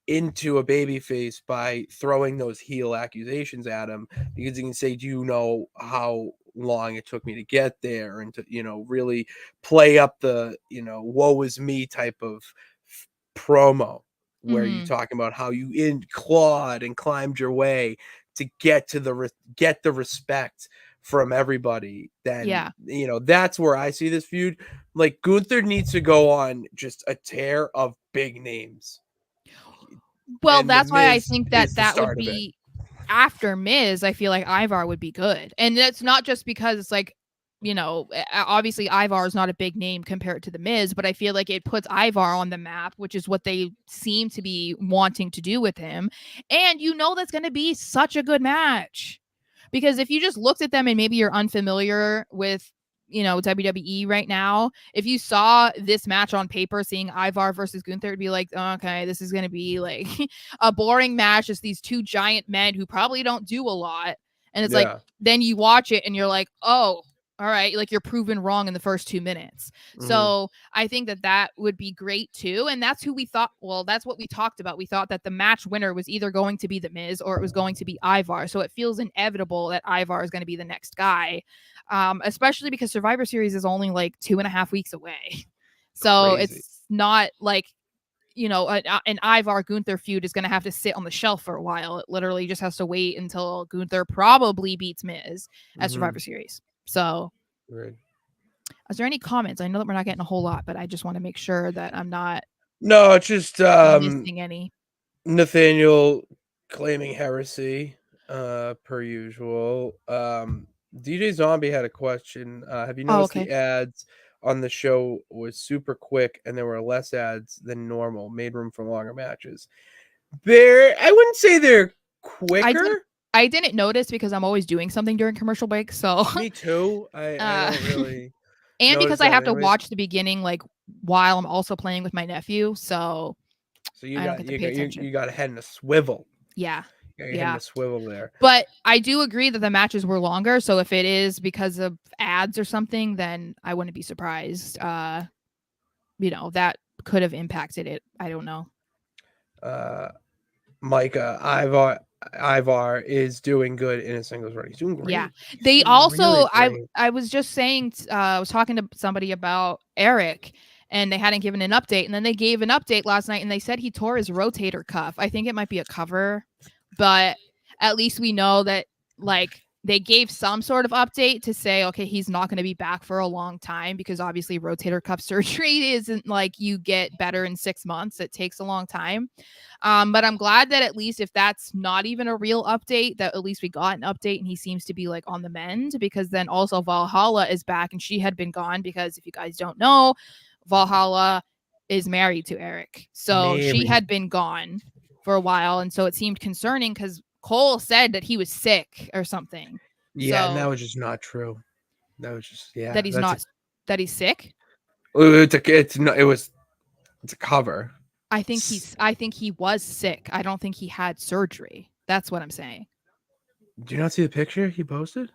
into a babyface by throwing those heel accusations at him, because you can say, do you know how long it took me to get there, and to, you know, really play up the, you know, woe is me type of promo where you talking about how you clawed and climbed your way to get to get the respect from everybody. Then you know, that's where I see this feud. Like, Gunther needs to go on just a tear of big names. Well, that's why I think that would be after Miz. I feel like Ivar would be good. And that's not just because it's like, you know, obviously Ivar is not a big name compared to the Miz, but I feel like it puts Ivar on the map, which is what they seem to be wanting to do with him. And you know, that's going to be such a good match, because if you just looked at them and maybe you're unfamiliar with, you know, WWE right now, if you saw this match on paper, seeing Ivar versus Gunther, it'd be like, oh, okay, this is going to be like a boring match. It's these two giant men who probably don't do a lot. And it's like, then you watch it and you're like, oh, All right, like you're proven wrong in the first 2 minutes. So I think that would be great too. And that's who we thought, well, that's what we talked about. We thought that the match winner was either going to be The Miz or it was going to be Ivar. So it feels inevitable that Ivar is going to be the next guy, especially because Survivor Series is only like 2.5 weeks away. So Crazy. it's not like, an Ivar Gunther feud is going to have to sit on the shelf for a while. It literally just has to wait until Gunther probably beats Miz at Survivor Series. So, Right. Is there any comments? I know that we're not getting a whole lot, but I just want to make sure that I'm not No, it's just missing any. Nathaniel claiming heresy, per usual. DJ Zombie had a question. Have you noticed the ads on the show was super quick and there were less ads than normal, made room for longer matches? I wouldn't say they're quicker. I didn't notice because I'm always doing something during commercial breaks. So me too. I don't really. And because I have to watch the beginning, like while I'm also playing with my nephew, so you got you got a head in a swivel. Yeah. You got your head in a swivel there. But I do agree that the matches were longer. So if it is because of ads or something, then I wouldn't be surprised. That could have impacted it. I don't know. Micah, Ivar is doing good in a singles run. He's doing great. Yeah. They also, really I was just saying, I was talking to somebody about Eric and they hadn't given an update. And then they gave an update last night and they said he tore his rotator cuff. I think it might be a cover, but at least we know that like they gave some sort of update to say, okay, he's not going to be back for a long time because obviously rotator cuff surgery isn't like you get better in 6 months. It takes a long time. But I'm glad that at least if that's not even a real update, that at least we got an update and he seems to be like on the mend, because then also Valhalla is back and she had been gone because if you guys don't know, Valhalla is married to Eric. So she had been gone for a while. And so it seemed concerning because Cole said that he was sick or something. Yeah, and that was just not true. That was just that he's not that he's sick. It's a cover. I think he was sick. I don't think he had surgery. That's what I'm saying. Do you not see the picture he posted?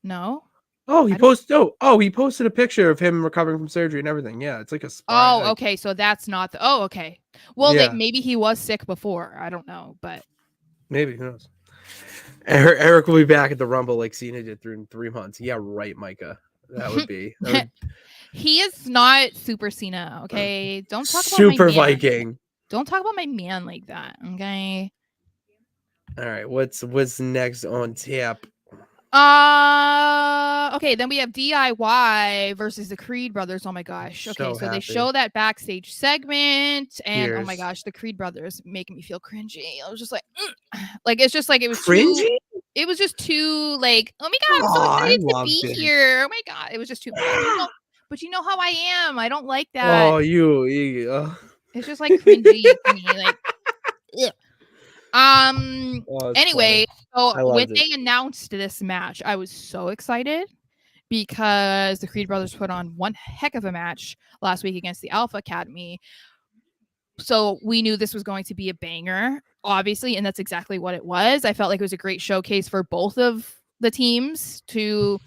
No. Oh, he posted. Oh, he posted a picture of him recovering from surgery and everything. Yeah, it's like a spine. Oh, okay. So that's not the. Oh, okay. Well, maybe he was sick before. I don't know, but maybe, who knows? Eric will be back at the Rumble like Cena did in 3 months. Yeah, right, Micah. That would be. He is not Super Cena. Okay, don't talk about Super Viking. Don't talk about my man like that. Okay. All right. What's next on tap? Okay, then we have DIY versus the Creed brothers. Oh my gosh. Okay, so they show that backstage segment and oh my gosh, the Creed brothers making me feel cringy. I was just like it's just like it was cringy. It was just too like, oh my god, I'm so excited to be here. Oh my god, it was just too much. But you know how I am. I don't like that. Oh, you It's just like cringy to me. Like anyway, so when they announced this match, I was so excited because the Creed brothers put on one heck of a match last week against the Alpha Academy. So we knew this was going to be a banger, obviously, and that's exactly what it was. I felt like it was a great showcase for both of the teams to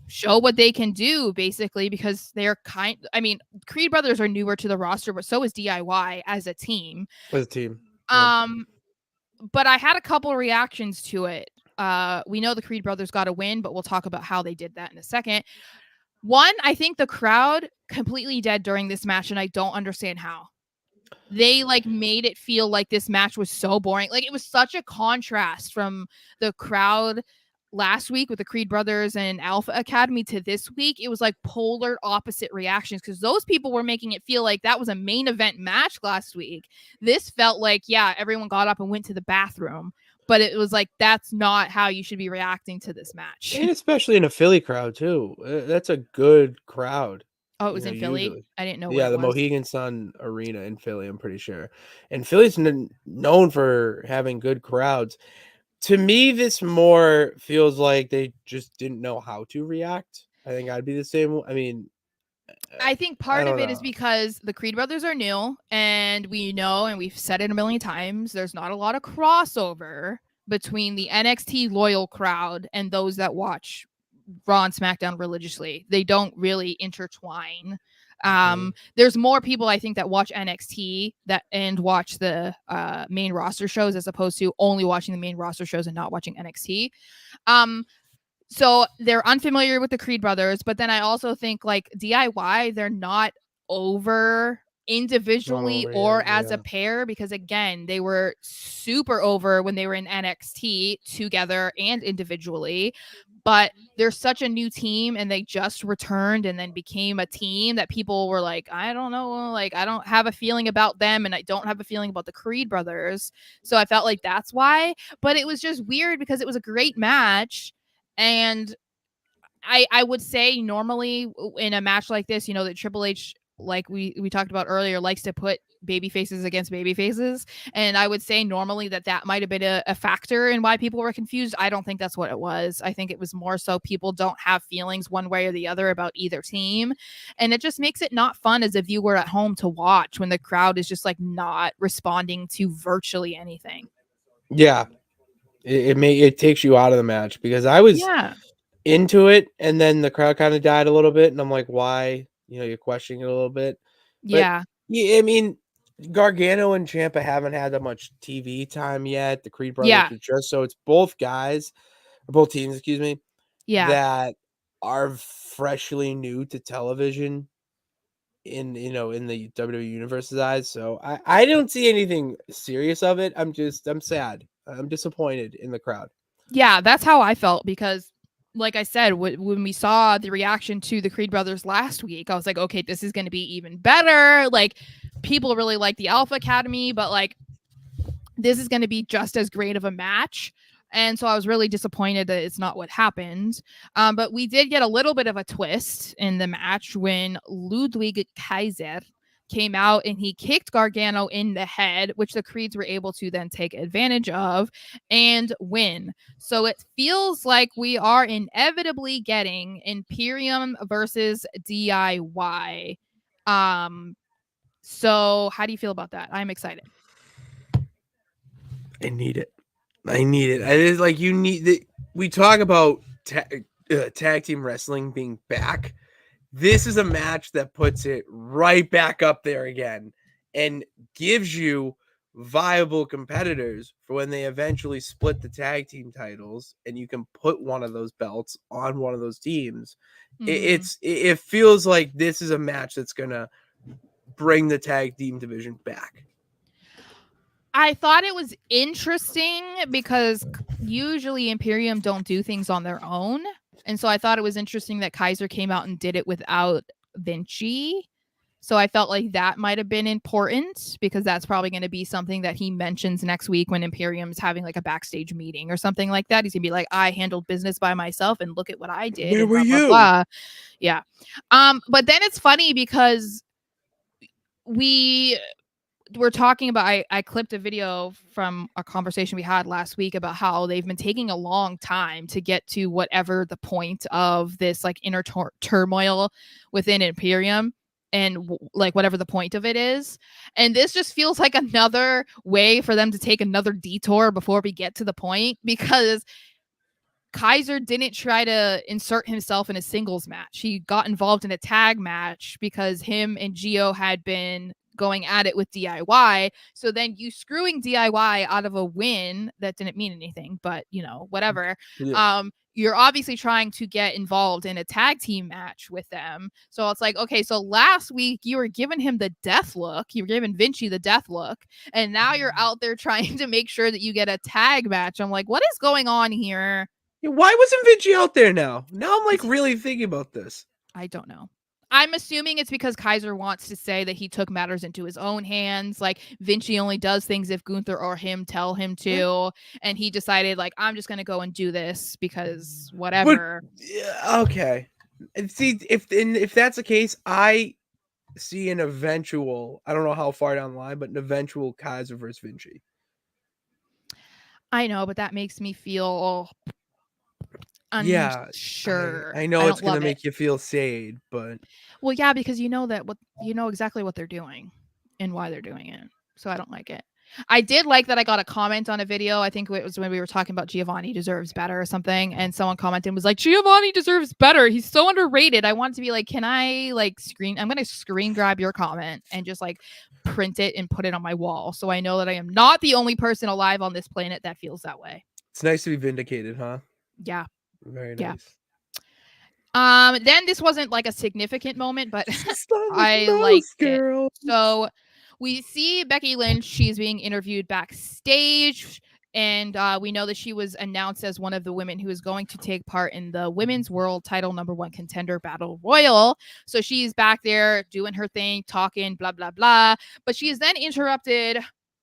show what they can do, basically, because they're Creed brothers are newer to the roster, but so is DIY as a team. But I had a couple reactions to it. We know the Creed brothers got a win, but we'll talk about how they did that in a second. One, I think the crowd completely dead during this match, and I don't understand how. They made it feel like this match was so boring. Like it was such a contrast from the crowd last week with the Creed brothers and Alpha Academy to this week. It was like polar opposite reactions because those people were making it feel like that was a main event match last week. This felt like, yeah, everyone got up and went to the bathroom, but it was like, that's not how you should be reacting to this match. And especially in a Philly crowd too. That's a good crowd. Oh, it was in Philly? Usually. I didn't know. Yeah, the Mohegan Sun Arena in Philly, I'm pretty sure. And Philly's known for having good crowds. To me, this more feels like they just didn't know how to react. I think I'd be the same. I mean, I think part of it is because the Creed brothers are new, and we know, and we've said it a million times, there's not a lot of crossover between the NXT loyal crowd and those that watch Raw and SmackDown religiously. They don't really intertwine. There's more people I think that watch NXT and watch the main roster shows as opposed to only watching the main roster shows and not watching NXT. So they're unfamiliar with the Creed brothers, but then I also think like DIY, they're not over individually or as a pair, because again, they were super over when they were in NXT together and individually, but they're such a new team and they just returned and then became a team that people were like, I don't know, like I don't have a feeling about them and I don't have a feeling about the Creed brothers. So I felt like that's why, but it was just weird because it was a great match. And I would say normally in a match like this, that Triple H, like we talked about earlier, likes to put baby faces against baby faces. And I would say normally that might have been a factor in why people were confused. I don't think that's what it was. I think it was more so people don't have feelings one way or the other about either team. And it just makes it not fun as a viewer at home to watch when the crowd is just like not responding to virtually anything. Yeah. It takes you out of the match because I was into it and then the crowd kind of died a little bit and I'm like, why? You're questioning it a little bit. But yeah, I mean, Gargano and Ciampa haven't had that much TV time yet. The Creed brothers are just, so it's both teams, excuse me, that are freshly new to television in the WWE universe's eyes. So I don't see anything serious of it. I'm sad. I'm disappointed in the crowd. Yeah, that's how I felt because like I said, when we saw the reaction to the Creed brothers last week, I was like, okay, this is going to be even better. Like people really like the Alpha Academy, but like this is going to be just as great of a match. And so I was really disappointed that it's not what happened. But we did get a little bit of a twist in the match when Ludwig Kaiser came out and he kicked Gargano in the head, which the Creeds were able to then take advantage of and win. So it feels like we are inevitably getting Imperium versus DIY. So how do you feel about that? I'm excited. I need it. It is like you need the. We talk about tag team wrestling being back. This is a match that puts it right back up there again and gives you viable competitors for when they eventually split the tag team titles and you can put one of those belts on one of those teams. It feels like this is a match that's gonna bring the tag team division back. I thought it was interesting because usually Imperium don't do things on their own. And so I thought it was interesting that Kaiser came out and did it without Vinci. So I felt like that might have been important because that's probably going to be something that he mentions next week when Imperium's having like a backstage meeting or something like that. He's going to be like, I handled business by myself and look at what I did. Where were you? Blah. Yeah. But then it's funny because we're talking about, I clipped a video from a conversation we had last week about how they've been taking a long time to get to whatever the point of this like inner turmoil within Imperium and like whatever the point of it is. And this just feels like another way for them to take another detour before we get to the point, because Kaiser didn't try to insert himself in a singles match. He got involved in a tag match because him and Gio had been going at it with DIY. So then you screwing DIY out of a win that didn't mean anything, but whatever. Yeah. You're obviously trying to get involved in a tag team match with them. So it's like, okay, so last week you were giving him the death look. You were giving Vinci the death look. And now you're out there trying to make sure that you get a tag match. I'm like, what is going on here? Why wasn't Vinci out there now? Now I'm like really thinking about this. I don't know. I'm assuming it's because Kaiser wants to say that he took matters into his own hands. Like Vinci only does things if Gunther or him tell him to. And he decided like, I'm just going to go and do this because whatever. But, okay. See, if that's the case, I see an eventual, I don't know how far down the line, but an eventual Kaiser versus Vinci. I know, but that makes me feel unsure. I know it's gonna make you feel sad, but well, yeah, because you know exactly what they're doing and why they're doing it. So I don't like it. I did like that I got a comment on a video. I think it was when we were talking about Giovanni deserves better or something. And someone commented and was like, Giovanni deserves better. He's so underrated. I want to be like, can I like I'm going to screen grab your comment and just like print it and put it on my wall. So I know that I am not the only person alive on this planet that feels that way. It's nice to be vindicated, huh? Yeah. Very nice. Yeah. Then this wasn't like a significant moment, but I liked it. So we see Becky Lynch. She's being interviewed backstage, and we know that she was announced as one of the women who is going to take part in the Women's World Title #1 Contender Battle Royal. So she's back there doing her thing, talking, blah, blah, blah. But she is then interrupted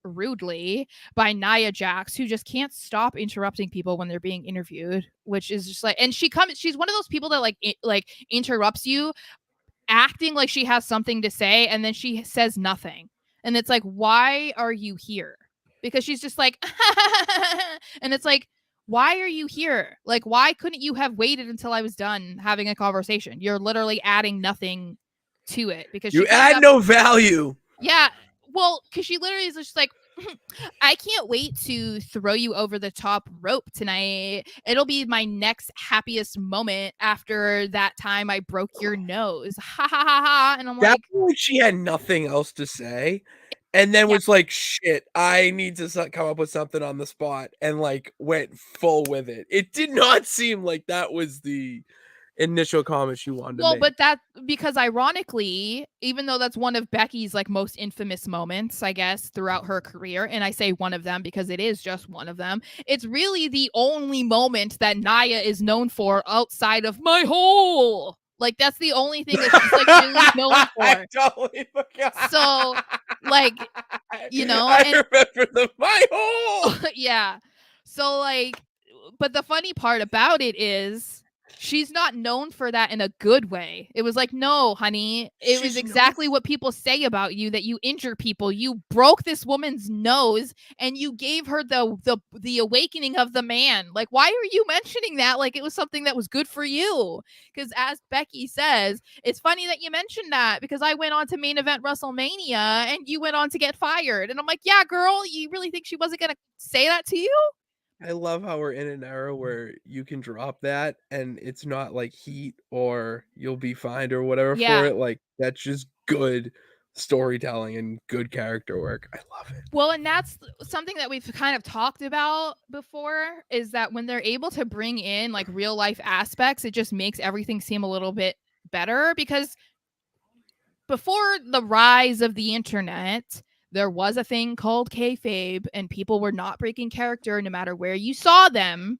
rudely by Nia Jax, who just can't stop interrupting people when they're being interviewed, which is just like, and she's one of those people that like interrupts you acting like she has something to say, and then she says nothing. And it's like, why are you here? Because she's just like, and it's like, why are you here? Like, why couldn't you have waited until I was done having a conversation? You're literally adding nothing to it because you add no value. Yeah. Well, because she literally is just like, I can't wait to throw you over the top rope tonight. It'll be my next happiest moment after that time I broke your nose. Ha ha ha ha. And I'm like, she had nothing else to say. And then was like, shit, I need to come up with something on the spot, and like went full with it. It did not seem like that was the initial comment she wanted to make. But that, because ironically, even though that's one of Becky's like most infamous moments, I guess, throughout her career, and I say one of them because it is just one of them, it's really the only moment that Nia is known for outside of my hole. Like, that's the only thing that she's like really known for. I totally forgot. So, like, you know, I remember the my hole. Yeah. So, like, but the funny part about it is she's not known for that in a good way. It was like, no, honey, it was exactly what people say about you, that you injure people. You broke this woman's nose and you gave her the awakening of the man. Like, why are you mentioning that like it was something that was good for you? Because as Becky says, it's funny that you mentioned that because I went on to main event WrestleMania and you went on to get fired. And I'm like, yeah, girl, you really think she wasn't going to say that to you? I love how we're in an era where you can drop that and it's not like heat or you'll be fined or whatever for it. Like, that's just good storytelling and good character work. I love it. Well, and that's something that we've kind of talked about before, is that when they're able to bring in like real life aspects, it just makes everything seem a little bit better. Because before the rise of the internet, there was a thing called kayfabe, and people were not breaking character no matter where you saw them.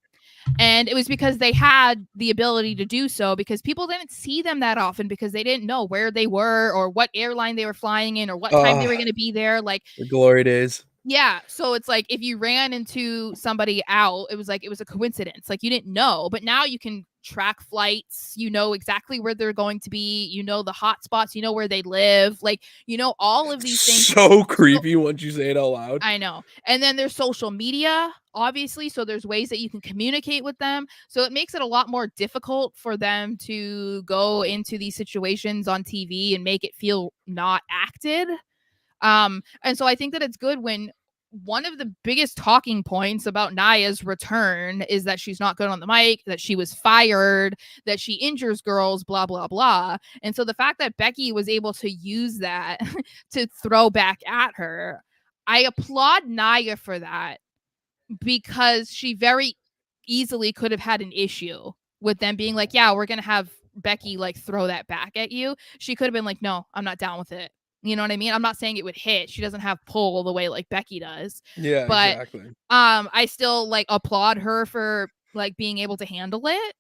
And it was because they had the ability to do so, because people didn't see them that often because they didn't know where they were or what airline they were flying in or what time they were going to be there. Like, the glory days. Yeah. So it's like if you ran into somebody out, it was a coincidence. Like, you didn't know, but now you can track flights. You know exactly where they're going to be. You know the hot spots. You know where they live. Like, you know, all of these things. So creepy once you say it out loud. I know. And then there's social media, obviously. So there's ways that you can communicate with them. So it makes it a lot more difficult for them to go into these situations on TV and make it feel not acted. And so I think that it's good when one of the biggest talking points about Nia's return is that she's not good on the mic, that she was fired, that she injures girls, blah, blah, blah. And so the fact that Becky was able to use that to throw back at her, I applaud Nia for that, because she very easily could have had an issue with them being like, yeah, we're going to have Becky like throw that back at you. She could have been like, no, I'm not down with it. You know what I mean? I'm not saying it would hit. She doesn't have pull the way like Becky does. Yeah, but, exactly. I still like applaud her for like being able to handle it.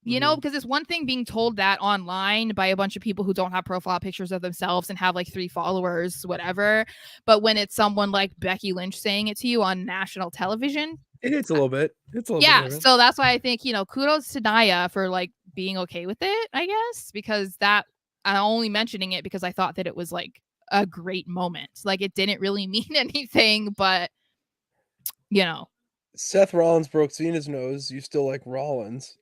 You know, because it's one thing being told that online by a bunch of people who don't have profile pictures of themselves and have like 3 followers, whatever. But when it's someone like Becky Lynch saying it to you on national television, it hits a little bit. It's a little bit. Yeah, so that's why I think, you know, kudos to Nia for like being okay with it, I guess, because that I'm only mentioning it because I thought that it was like a great moment. Like, it didn't really mean anything, but you know. Seth Rollins broke Cena's nose. You still like Rollins?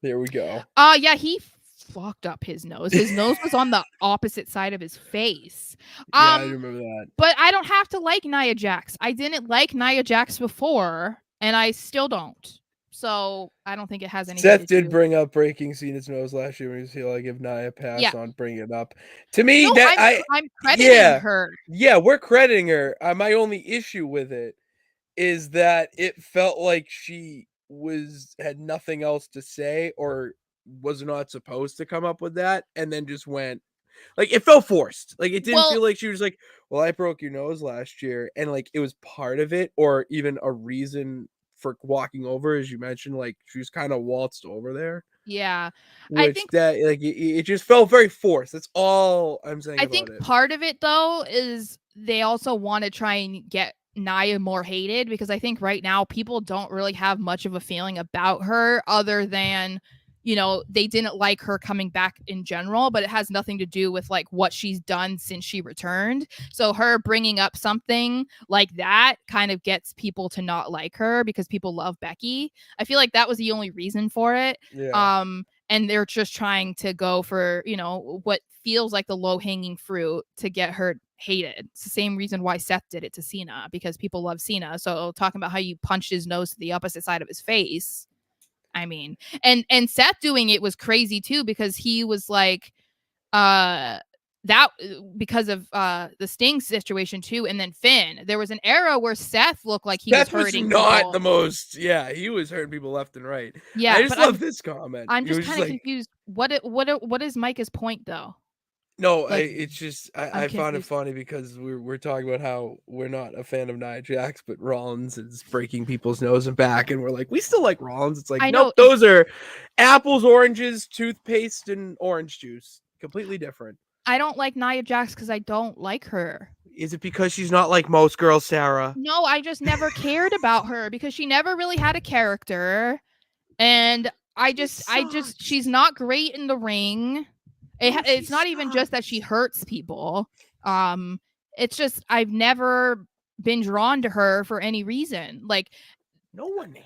There we go. Yeah, he fucked up his nose. His nose was on the opposite side of his face. Yeah, I remember that. But I don't have to like Nia Jax. I didn't like Nia Jax before, and I still don't. So I don't think it has anything Seth to did do. bring up breaking Cena's nose last year when he was here. Like, if Nia passed on, bring it up. To me, No, that I'm crediting her. Yeah, we're crediting her. My only issue with it is that it felt like she had nothing else to say or was not supposed to come up with that, and then just went like it felt forced. Like it didn't feel like she was like, "Well, I broke your nose last year," and like it was part of it, or even a reason for walking over, as you mentioned. Like she was kind of waltzed over there. Yeah, I Which think that like it just felt very forced. That's all I'm saying I about think it. part of it though is they also want to try and get Nia more hated, because I think right now people don't really have much of a feeling about her other than, you know, they didn't like her coming back in general, but it has nothing to do with like what she's done since she returned. So her bringing up something like that kind of gets people to not like her because people love Becky. I feel like that was the only reason for it. Yeah. And they're just trying to go for, you know, what feels like the low-hanging fruit to get her hated. It's the same reason why Seth did it to Cena, because people love Cena. So talking about how you punched his nose to the opposite side of his face, I mean, and Seth doing it was crazy too, because he was like, that because of the Sting situation too, and then Finn. There was an era where Seth looked like he was hurting not people. the most. Yeah, he was hurting people left and right. Yeah, I just but love this comment. I'm It just was kind of like, confused. What is Micah's point though? no, Like, it's just I'm I found it confused. funny because we're talking about how we're not a fan of Nia Jax, but Rollins is breaking people's nose and back, and we're like, we still like Rollins. It's like, I nope, know those are apples, oranges, toothpaste, and orange juice. Completely different. I don't like Nia Jax because I don't like her. Is it because she's not like most girls, Sarah? No, I just never cared about her because she never really had a character, and she's not great in the ring. It's not even just that she hurts people. It's just I've never been drawn to her for any reason. Like, no one has.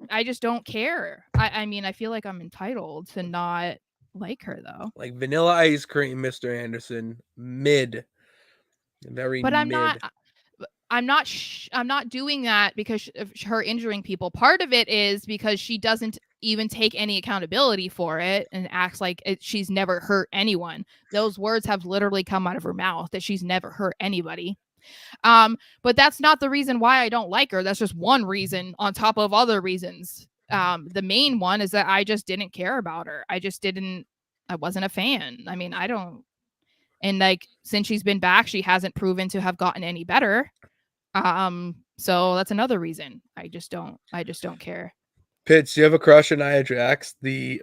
I just don't care. I mean, I feel like I'm entitled to not like her though. Like Vanilla Ice Cream, Mr. Anderson, mid, very But mid. I'm not doing that because of her injuring people. Part of it is because she doesn't even take any accountability for it and acts like she's never hurt anyone. Those words have literally come out of her mouth that she's never hurt anybody. But that's not the reason why I don't like her. That's just one reason on top of other reasons. The main one is that I just didn't care about her. I wasn't a fan. I mean, I don't. And like, since she's been back, she hasn't proven to have gotten any better. So that's another reason. I just don't care. Pitts, do you have a crush on Nia Jax? The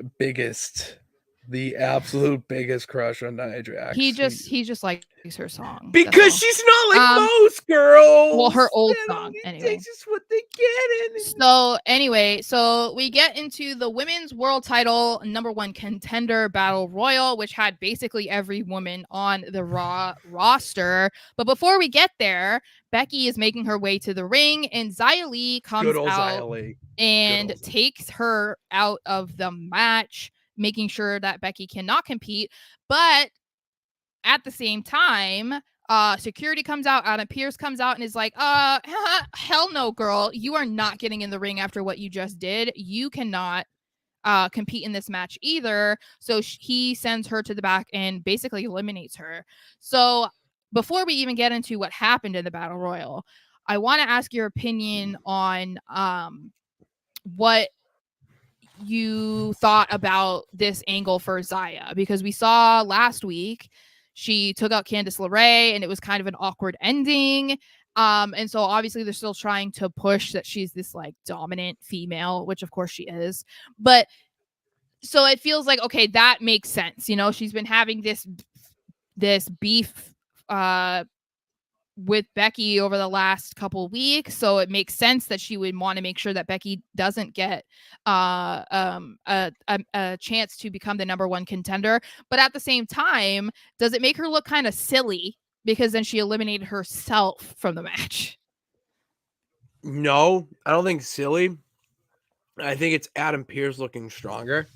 absolute biggest crush on Nia Jax. He just likes her song. Because she's not like most girls. Well, her old song, anyway. It's just what they get. So anyway, so we get into the women's world title #1 contender battle royal, which had basically every woman on the Raw roster. But before we get there, Becky is making her way to the ring, and Xia Li comes out and takes her out of the match, making sure that Becky cannot compete. But at the same time, security comes out, Adam Pearce comes out and is like, hell no, girl. You are not getting in the ring after what you just did. You cannot compete in this match either. So he sends her to the back and basically eliminates her. So before we even get into what happened in the Battle Royal, I want to ask your opinion on what you thought about this angle for Xia, because we saw last week she took out Candice LeRae and it was kind of an awkward ending. And so obviously they're still trying to push that she's this like dominant female, which of course she is. But so it feels like, okay, that makes sense. You know, she's been having this beef with Becky over the last couple of weeks, so it makes sense that she would want to make sure that Becky doesn't get a chance to become the #1 contender. But at the same time, does it make her look kind of silly because then she eliminated herself from the match? No, I don't think silly. I think it's Adam Pearce looking stronger.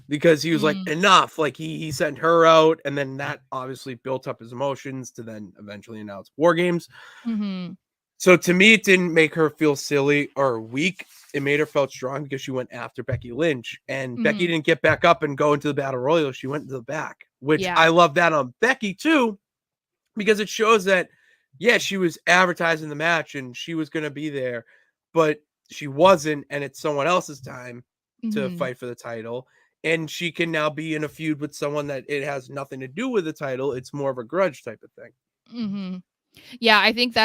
because he was like, enough. Like he sent her out, and then that obviously built up his emotions to then eventually announce War Games. So to me, it didn't make her feel silly or weak. It made her felt strong because she went after Becky Lynch, and Becky didn't get back up and go into the Battle Royal. She went into the back, which I love that on Becky too, because it shows that, yeah, she was advertising the match and she was going to be there, but she wasn't, and it's someone else's time to fight for the title. And she can now be in a feud with someone that it has nothing to do with the title. It's more of a grudge type of thing. Yeah, I think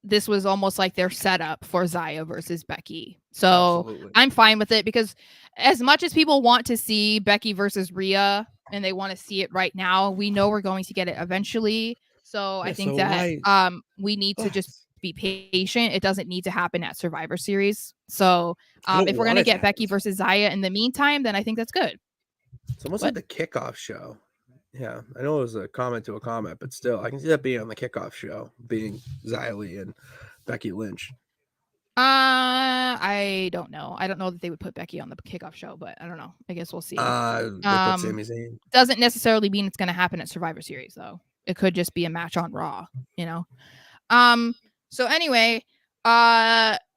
this was almost like their setup for Xia versus Becky. So Absolutely. I'm fine with it, because as much as people want to see Becky versus Rhea and they want to see it right now, we know we're going to get it eventually. So I think that we need to just be patient. It doesn't need to happen at Survivor Series. So if we're going to get Becky versus Xia in the meantime, then I think that's good. It's almost like the kickoff show. Yeah, I know it was a comment to a comment, but still, I can see that being on the kickoff show, being Xia Li and Becky Lynch. I don't know. I don't know that they would put Becky on the kickoff show, but I don't know. I guess we'll see. They put Sami Zayn. Doesn't necessarily mean it's going to happen at Survivor Series, though. It could just be a match on Raw, you know? So anyway,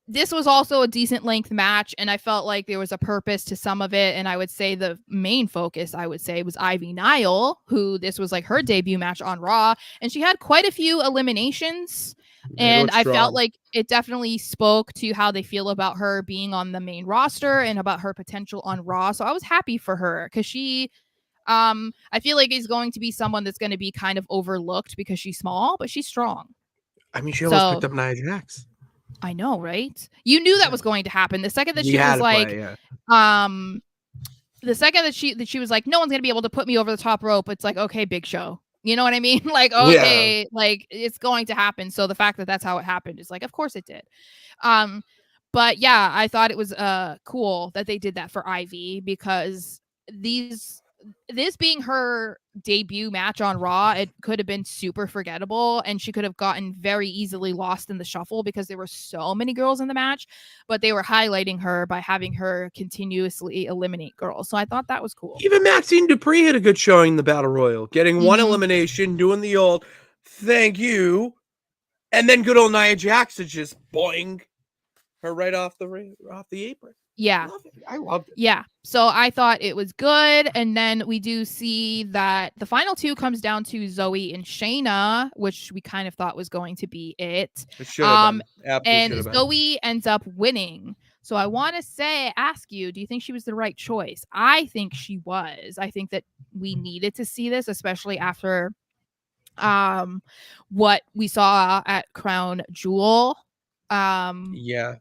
this was also a decent length match, and I felt like there was a purpose to some of it. And I would say the main focus, was Ivy Nile, who this was like her debut match on Raw, and she had quite a few eliminations. And I felt like it definitely spoke to how they feel about her being on the main roster and about her potential on Raw. So I was happy for her, because she, I feel like is going to be someone that's going to be kind of overlooked because she's small, but she's strong. I mean, she almost picked up Nia Jax. I know, right? You knew that was going to happen. The second that she was like, the second that she was like, no one's gonna be able to put me over the top rope. It's like, okay, Big Show. You know what I mean? Like, okay, like it's going to happen. So the fact that that's how it happened is like, of course it did. But yeah, I thought it was cool that they did that for Ivy, because this being her debut match on Raw, it could have been super forgettable, and she could have gotten very easily lost in the shuffle because there were so many girls in the match, but they were highlighting her by having her continuously eliminate girls. So I thought that was cool. Even Maxine Dupree had a good showing in the Battle Royal, getting one elimination, doing the old thank you, and then good old Nia Jax to just boing her right off the apron. Yeah. I loved it. Yeah. So I thought it was good. And then we do see that the final two comes down to Zoe and Shayna, which we kind of thought was going to be it. It should have been. And Zoe ends up winning. So I want to ask you, do you think she was the right choice? I think she was. I think that we needed to see this, especially after what we saw at Crown Jewel. Yeah.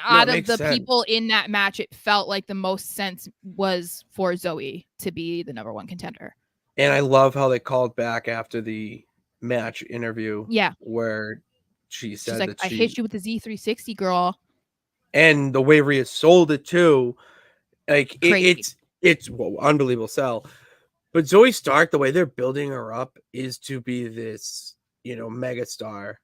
Out of the people in that match, it felt like the most sense was for Zoe to be the number one contender. And I love how they called back after the match interview. Yeah. Where she's like, that I hit you with the Z360, girl. And the way Rhea sold it too. Like it's unbelievable sell. But Zoe Stark, the way they're building her up is to be this, megastar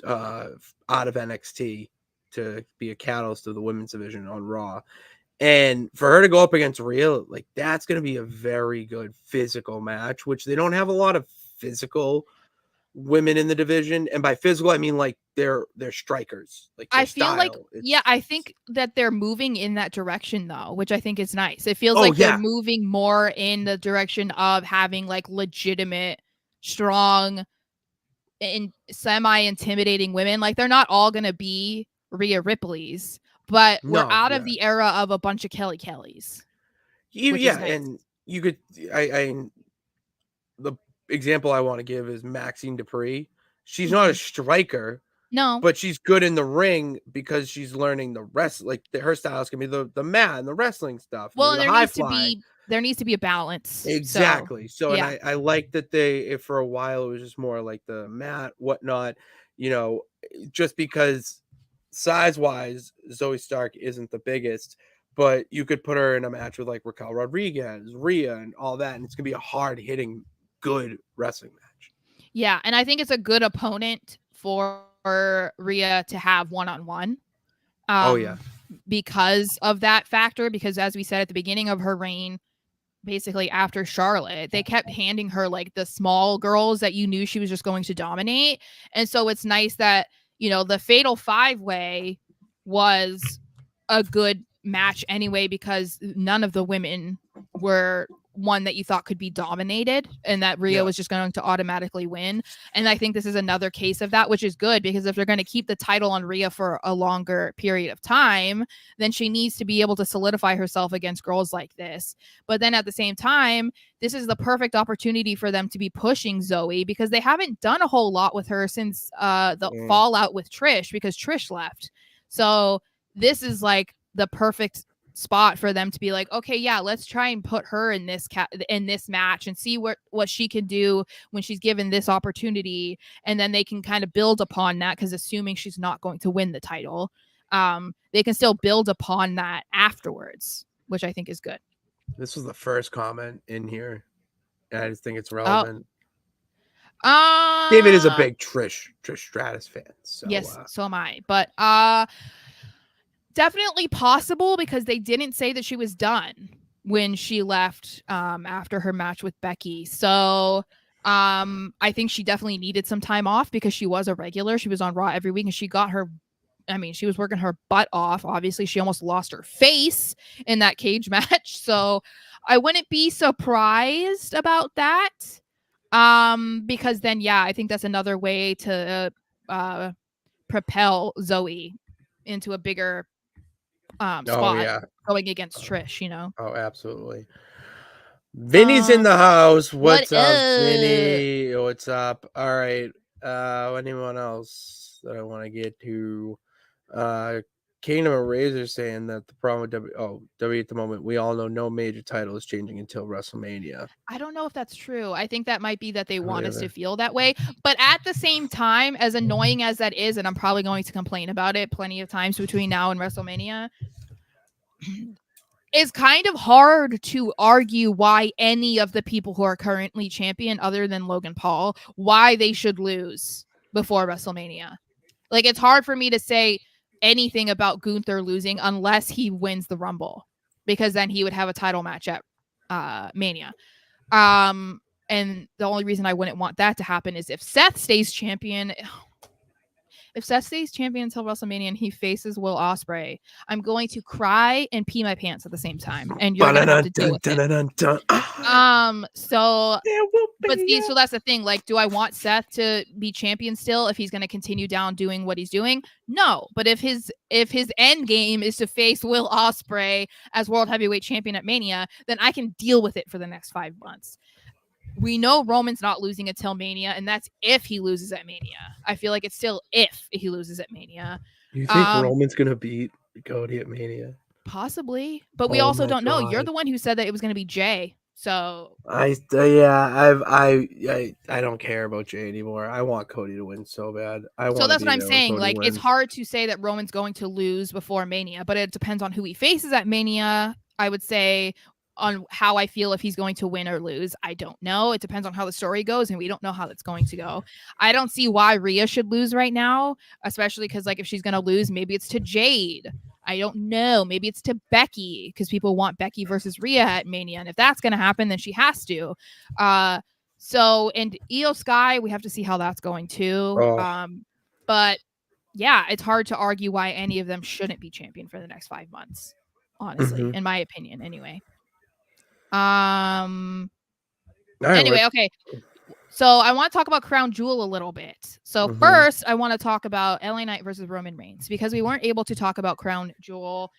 out of NXT, to be a catalyst of the women's division on Raw. And for her to go up against Rhea, like that's going to be a very good physical match, which they don't have a lot of physical women in the division. And by physical, I mean like they're strikers. Like I feel like, I think that they're moving in that direction though, which I think is nice. It feels like they're moving more in the direction of having like legitimate, strong, and semi-intimidating women. Like they're not all going to be Rhea Ripley's, but we're out of the era of a bunch of Kelly Kellys. Nice. And you could, the example I want to give is Maxine Dupree. She's not a striker, no, but she's good in the ring because she's learning the rest. Like her styles can be the mat and the wrestling stuff. Well, and there needs to be a balance. Exactly. So and I like that if for a while it was just more like the mat, whatnot, just because size-wise, Zoe Stark isn't the biggest, but you could put her in a match with like Raquel Rodriguez, Rhea, and all that, and it's gonna be a hard-hitting, good wrestling match. Yeah, and I think it's a good opponent for Rhea to have one-on-one. Because of that factor. Because as we said at the beginning of her reign, basically after Charlotte, they kept handing her like the small girls that you knew she was just going to dominate. And so it's nice that, you know, the Fatal 5-Way was a good match anyway, because none of the women were one that you thought could be dominated and that Rhea was just going to automatically win. And I think this is another case of that, which is good, because if they're going to keep the title on Rhea for a longer period of time, then she needs to be able to solidify herself against girls like this. But then at the same time, this is the perfect opportunity for them to be pushing Zoe, because they haven't done a whole lot with her since the fallout with Trish, because Trish left. So this is like the perfect spot for them to be like, okay, yeah, let's try and put her in this in this match and see what she can do when she's given this opportunity, and then they can kind of build upon that, because assuming she's not going to win the title, they can still build upon that afterwards, which I think is good. This was the first comment in here, and I just think it's relevant. David is a big Trish Stratus fan, so yes, so am I, but definitely possible, because they didn't say that she was done when she left after her match with Becky. So I think she definitely needed some time off, because she was a regular. She was on Raw every week, and she got her, I mean, she was working her butt off. Obviously, she almost lost her face in that cage match. So I wouldn't be surprised about that. Because then, yeah, I think that's another way to propel Zoe into a bigger spot going against Trish, you know. Oh, absolutely. Vinny's in the house. What's up, Vinny? What's up? All right. Anyone else that I want to get to? Kingdom of Razor saying that the problem with WWE at the moment, we all know no major title is changing until WrestleMania. I don't know if that's true. I think that might be that they want us to feel that way. But at the same time, as annoying as that is, and I'm probably going to complain about it plenty of times between now and WrestleMania, it's kind of hard to argue why any of the people who are currently champion, other than Logan Paul, why they should lose before WrestleMania. Like, it's hard for me to say anything about Gunther losing unless he wins the Rumble, because then he would have a title match at Mania. And the only reason I wouldn't want that to happen is if Seth stays champion. If Seth stays champion until WrestleMania and he faces Will Ospreay, I'm going to cry and pee my pants at the same time, and you're gonna have to deal with it. So that's the thing. Like, do I want Seth to be champion still if he's going to continue down doing what he's doing? No. But if his end game is to face Will Ospreay as World Heavyweight Champion at Mania, then I can deal with it for the next 5 months. We know Roman's not losing until Mania, and that's if he loses at Mania. I feel like it's still if he loses at Mania. You think Roman's going to beat Cody at Mania? Possibly. But we also don't know. You're the one who said that it was going to be Jay. So I don't care about Jay anymore. I want Cody to win so bad. So that's what I'm saying. Like, it's hard to say that Roman's going to lose before Mania, but it depends on who he faces at Mania. I would say on how I feel if he's going to win or lose. I don't know. It depends on how the story goes, and we don't know how that's going to go. I don't see why Rhea should lose right now, especially because, like, if she's going to lose, maybe it's to Jade. I don't know. Maybe it's to Becky, because people want Becky versus Rhea at Mania. And if that's going to happen, then she has to. And Io Sky, we have to see how that's going too. But yeah, it's hard to argue why any of them shouldn't be champion for the next 5 months, honestly, in my opinion, anyway. Okay. So I want to talk about Crown Jewel a little bit. So first, I want to talk about LA Knight versus Roman Reigns, because we weren't able to talk about Crown Jewel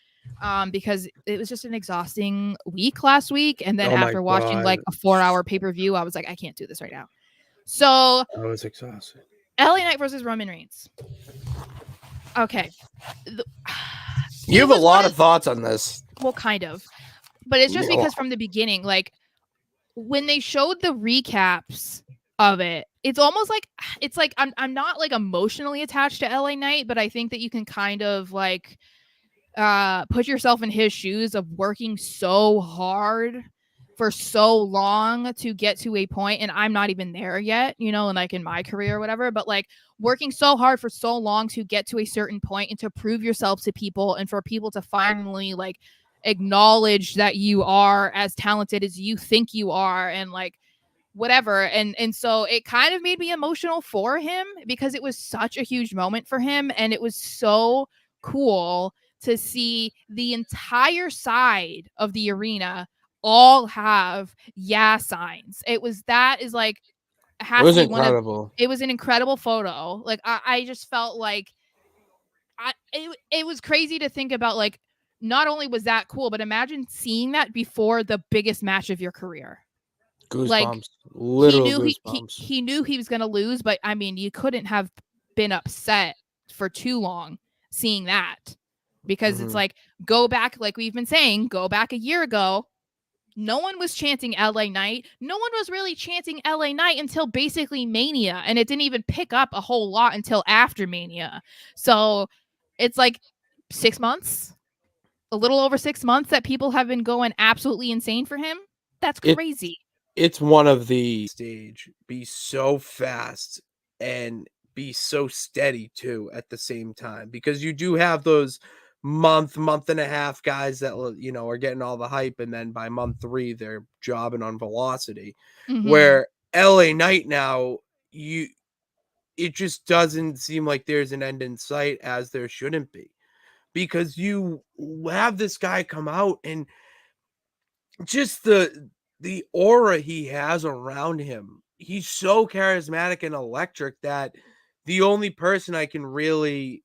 because it was just an exhausting week last week. And then after watching like a 4-hour pay-per-view, I was like, I can't do this right now. So I was exhausted. LA Knight versus Roman Reigns. Okay. You have a lot of thoughts on this. Well, kind of. But it's just because from the beginning, like, when they showed the recaps of it, it's almost like I'm not like emotionally attached to LA Knight, but I think that you can kind of like put yourself in his shoes of working so hard for so long to get to a point, and I'm not even there yet, you know, and like in my career or whatever, but like working so hard for so long to get to a certain point and to prove yourself to people, and for people to finally like acknowledge that you are as talented as you think you are, and like whatever. And so it kind of made me emotional for him because it was such a huge moment for him, and it was so cool to see the entire side of the arena all have signs. It was has to be incredible. It was an incredible photo. Like I just felt like it was crazy to think about. Like, not only was that cool, but imagine seeing that before the biggest match of your career. Goosebumps, Like, literal goosebumps. He knew he was going to lose, but I mean, you couldn't have been upset for too long seeing that, because it's like, go back, like we've been saying, go back a year ago. No one was chanting LA Knight. No one was really chanting LA Knight until basically Mania, and it didn't even pick up a whole lot until after Mania. So it's like 6 months, a little over 6 months that people have been going absolutely insane for him. That's crazy. It's one of the stage be so fast and be so steady too at the same time, because you do have those month and a half guys that are getting all the hype, and then by month 3 they're jobbing on velocity. Where LA Knight now, it just doesn't seem like there's an end in sight, as there shouldn't be, because you have this guy come out and just the aura he has around him. He's so charismatic and electric that the only person I can really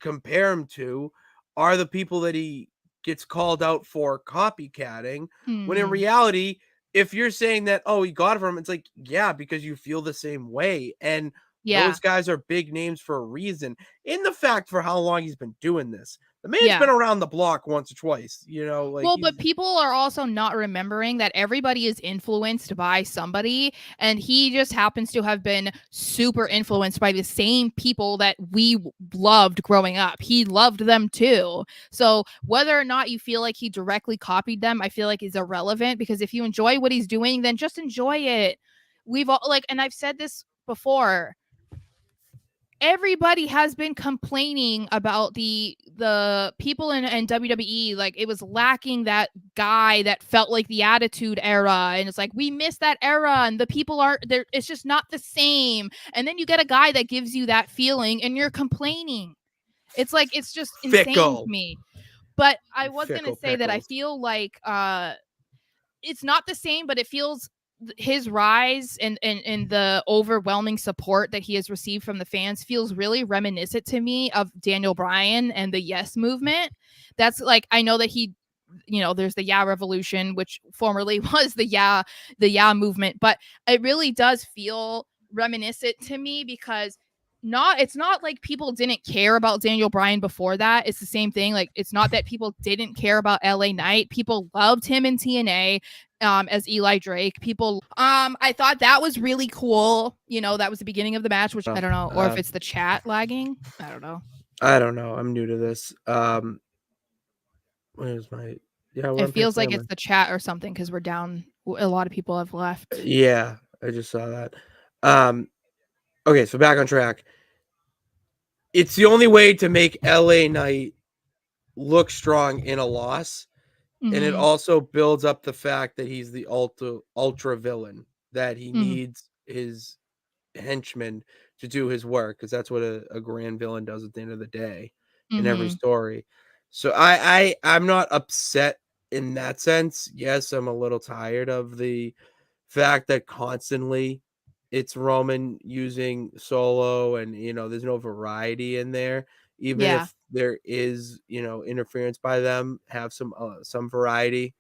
compare him to are the people that he gets called out for copycatting. When in reality, if you're saying that, oh, he got it from him, it's like, yeah, because you feel the same way. And those guys are big names for a reason. In the fact for how long he's been doing this. The man's been around the block once or twice, like. Well, but people are also not remembering that everybody is influenced by somebody, and he just happens to have been super influenced by the same people that we loved growing up. He loved them too. So whether or not you feel like he directly copied them, I feel like is irrelevant, because if you enjoy what he's doing, then just enjoy it. We've all, like, and I've said this before, everybody has been complaining about the people in WWE. Like, it was lacking that guy that felt like the Attitude Era, and it's like, we miss that era, and the people aren't there. It's just not the same. And then you get a guy that gives you that feeling, and you're complaining. It's like, it's just insane to me. But I was gonna say that I feel like it's not the same, but it feels his rise and the overwhelming support that he has received from the fans feels really reminiscent to me of Daniel Bryan and the Yes movement. That's like, I know that he, there's the Yeah Revolution, which formerly was the Yeah movement, but it really does feel reminiscent to me, because it's not like people didn't care about Daniel Bryan before that. It's the same thing. Like, it's not that people didn't care about LA Knight. People loved him in TNA as Eli Drake. People, I thought that was really cool. That was the beginning of the match, which I don't know, or if it's the chat lagging. I don't know. I'm new to this. Where's my? Yeah, it feels like it's the chat or something, because we're down. A lot of people have left. Yeah, I just saw that. Okay, so back on track. It's the only way to make LA Knight look strong in a loss. And it also builds up the fact that he's the ultra villain, that he needs his henchmen to do his work, because that's what a grand villain does at the end of the day in every story. So I'm not upset in that sense. Yes, I'm a little tired of the fact that constantly it's Roman using Solo, and there's no variety in there. Even if there is, interference by them, have some variety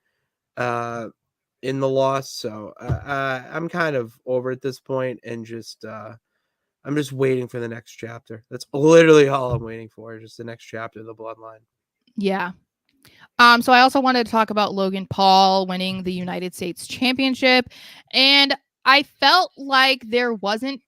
in the loss. So I'm kind of over at this point, and just I'm just waiting for the next chapter. That's literally all I'm waiting for, just the next chapter of the Bloodline. Yeah. So I also wanted to talk about Logan Paul winning the United States Championship, and I felt like there wasn't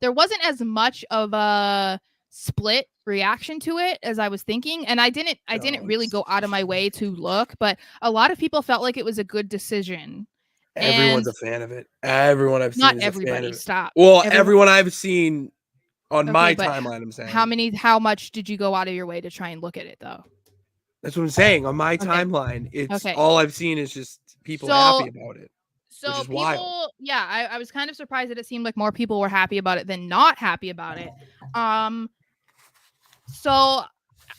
as much of a split reaction to it as I was thinking, and I didn't really go out of my way to look, but a lot of people felt like it was a good decision. Everyone's a fan of it. Everyone I've seen not is everybody. A fan of it. Stop. Well, everyone I've seen on my timeline, I'm saying. How much did you go out of your way to try and look at it, though? That's what I'm saying. On my timeline, it's all I've seen is just people happy about it. So which is people, wild. I was kind of surprised that it seemed like more people were happy about it than not happy about it. So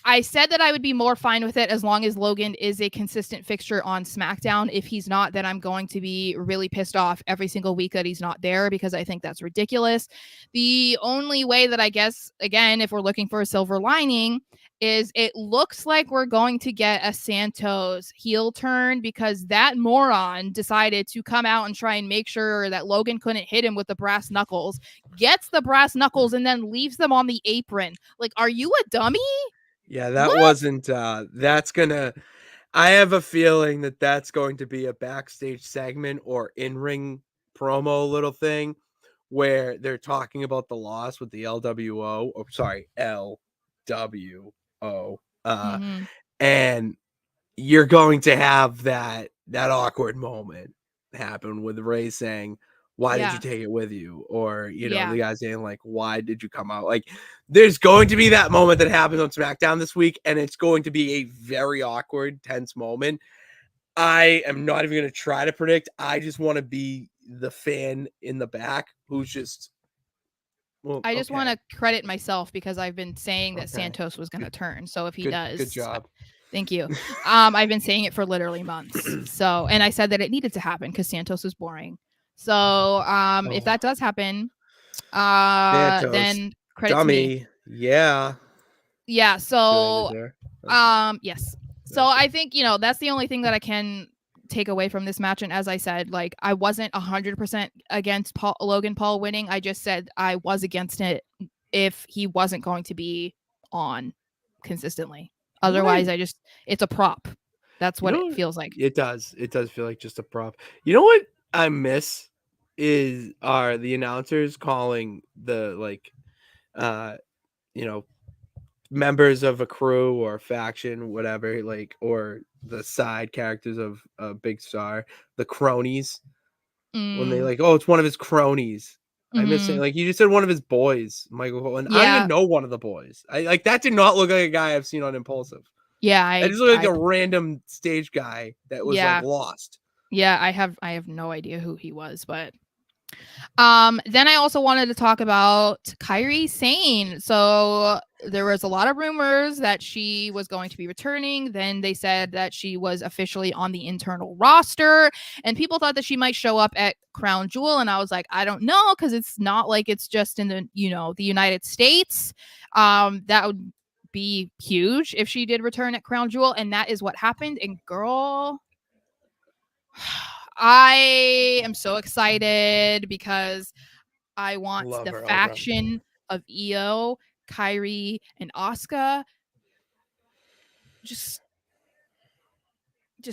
I said that I would be more fine with it as long as Logan is a consistent fixture on SmackDown. If he's not, then I'm going to be really pissed off every single week that he's not there because I think that's ridiculous. The only way that I guess, again, if we're looking for a silver lining, is it looks like we're going to get a Santos heel turn because that moron decided to come out and try and make sure that Logan couldn't hit him with the brass knuckles, gets the brass knuckles, and then leaves them on the apron. Like, are you a dummy? Yeah, that wasn't, that's gonna, I have a feeling that that's going to be a backstage segment or in-ring promo little thing where they're talking about the loss with the LWO, or sorry, LWO, and you're going to have that awkward moment happen with Ray saying, why did you take it with you? Or, you know, the guy saying like, why did you come out? Like, there's going to be that moment that happens on SmackDown this week, and it's going to be a very awkward, tense moment. I am not even going to try to predict. I just want to be the fan in the back who's just, well, I just want to credit myself because I've been saying that Santos was going to turn. So if he does, good job. Thank you. I've been saying it for literally months. So, and I said that it needed to happen because Santos was boring. So, if that does happen, Santos, then credit dummy. to me. Yeah. Yeah. So, yes. So I think, you know, that's the only thing that I can take away from this match. And as I said, like, I wasn't 100% against Logan Paul winning. I just said I was against it if he wasn't going to be on consistently. Otherwise, it's a prop. That's what it feels like. It does feel like just a prop. You know what I miss are the announcers calling the, like, you know, members of a crew or a faction, whatever, like, or the side characters of a big star, the cronies, when they like, oh, it's one of his cronies. I miss saying, like, you just said one of his boys, Michael Cole, and I don't even know one of the boys. I like, that did not look like a guy I've seen on Impulsive. Yeah, I just look like a random stage guy that was like lost. Yeah, I have no idea who he was, but then I also wanted to talk about Kairi Sane. So there was a lot of rumors that she was going to be returning. Then they said that she was officially on the internal roster, and people thought that she might show up at Crown Jewel. And I was like, I don't know, because it's not like it's just in the, you know, the United States. That would be huge if she did return at Crown Jewel, and that is what happened. And girl, I am so excited because I want the faction of Io, Kairi, and Asuka. Just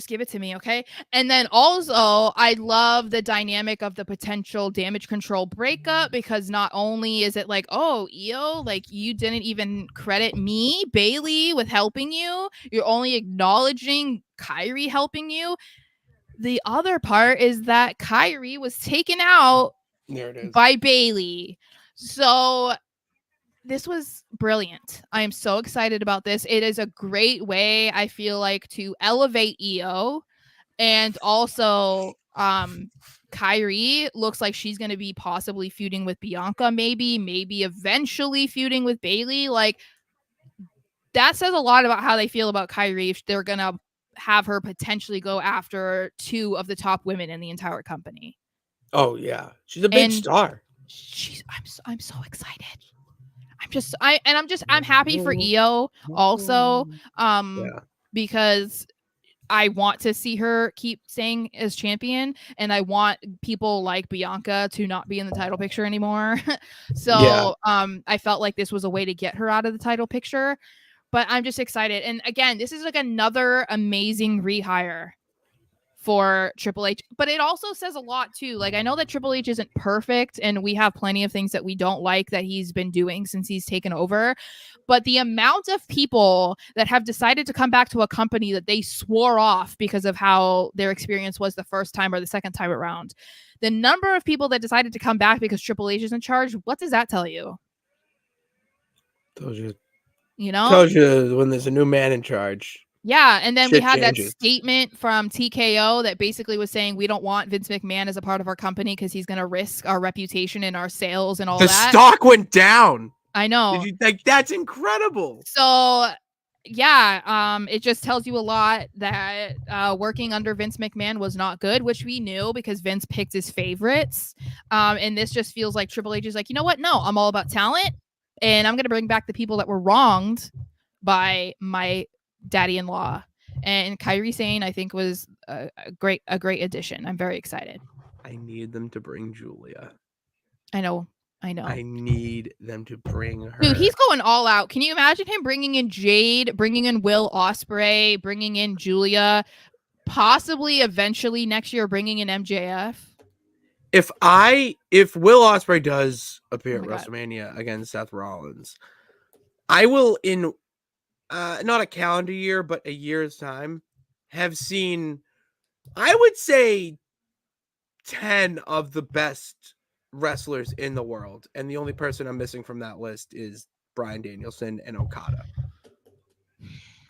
give it to me, okay? And then also, I love the dynamic of the potential Damage Control breakup, because not only is it like, oh, Io, like, you didn't even credit me, Bailey, with helping you. You're only acknowledging Kairi helping you. The other part is that Kairi was taken out by Bailey. So this was brilliant. I am so excited about this. It is a great way, I feel like, to elevate Io. And also, Kairi looks like she's going to be possibly feuding with Bianca, maybe eventually feuding with Bailey. Like, that says a lot about how they feel about Kairi if they're going to have her potentially go after two of the top women in the entire company. Oh yeah, she's a big star. I'm so excited. I'm happy for Io also, because I want to see her keep staying as champion, and I want people like Bianca to not be in the title picture anymore. So I felt like this was a way to get her out of the title picture. But I'm just excited. And again, this is like another amazing rehire for Triple H. But it also says a lot too. Like, I know that Triple H isn't perfect, and we have plenty of things that we don't like that he's been doing since he's taken over. But the amount of people that have decided to come back to a company that they swore off because of how their experience was the first time or the second time around, the number of people that decided to come back because Triple H is in charge, what does that tell you? Told you. You know, tells you when there's a new man in charge, Yeah, and then we Shit had that changes. statement from TKO that basically was saying we don't want Vince McMahon as a part of our company because he's going to risk our reputation and our sales and all The that. stock went down. I know. Did you like that's incredible? So yeah, it just tells you a lot that working under Vince McMahon was not good, which we knew because Vince picked his favorites. And this just feels like Triple H is like, you know what? No, I'm all about talent, and I'm gonna bring back the people that were wronged by my daddy-in-law. And Kairi Sane, I think, was a great addition. I'm very excited. I need them to bring Julia. I know. I need them to bring her. Dude, he's going all out. Can you imagine him bringing in Jade, bringing in Will Ospreay, bringing in Julia, possibly eventually next year bringing in MJF? If Will Ospreay does appear at God. WrestleMania against Seth Rollins, I will in not a calendar year, but a year's time, have seen, I would say, 10 of the best wrestlers in the world. And the only person I'm missing from that list is Bryan Danielson and Okada.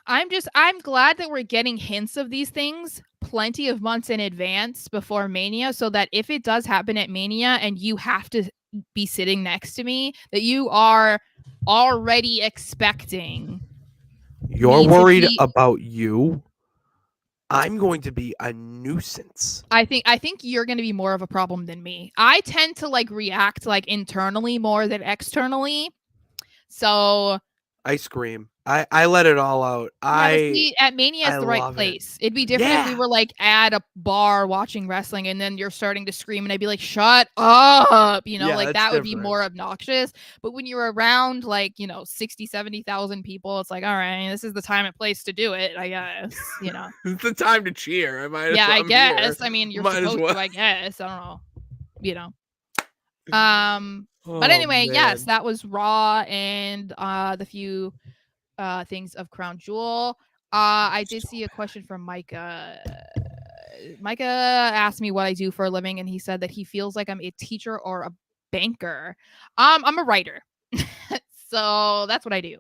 I'm glad that we're getting hints of these things plenty of months in advance before Mania, so that if it does happen at Mania and you have to be sitting next to me, that you are already expecting. You're worried about you? I'm going to be a nuisance. I think you're going to be more of a problem than me. I tend to like react like internally more than externally. So I scream. I let it all out. See, at Mania is the right place. It'd be different if we were like at a bar watching wrestling and then you're starting to scream and I'd be like, shut up. You know, like that would be more obnoxious. But when you're around like, 60, 70,000 people, it's like, all right, this is the time and place to do it, I guess. It's the time to cheer. I guess. I mean, you're supposed to, I guess. I don't know. But anyway, yes, that was Raw and the few things of Crown Jewel. I did see a question from Micah. Micah asked me what I do for a living, and he said that he feels like I'm a teacher or a banker. I'm a writer. So that's what I do.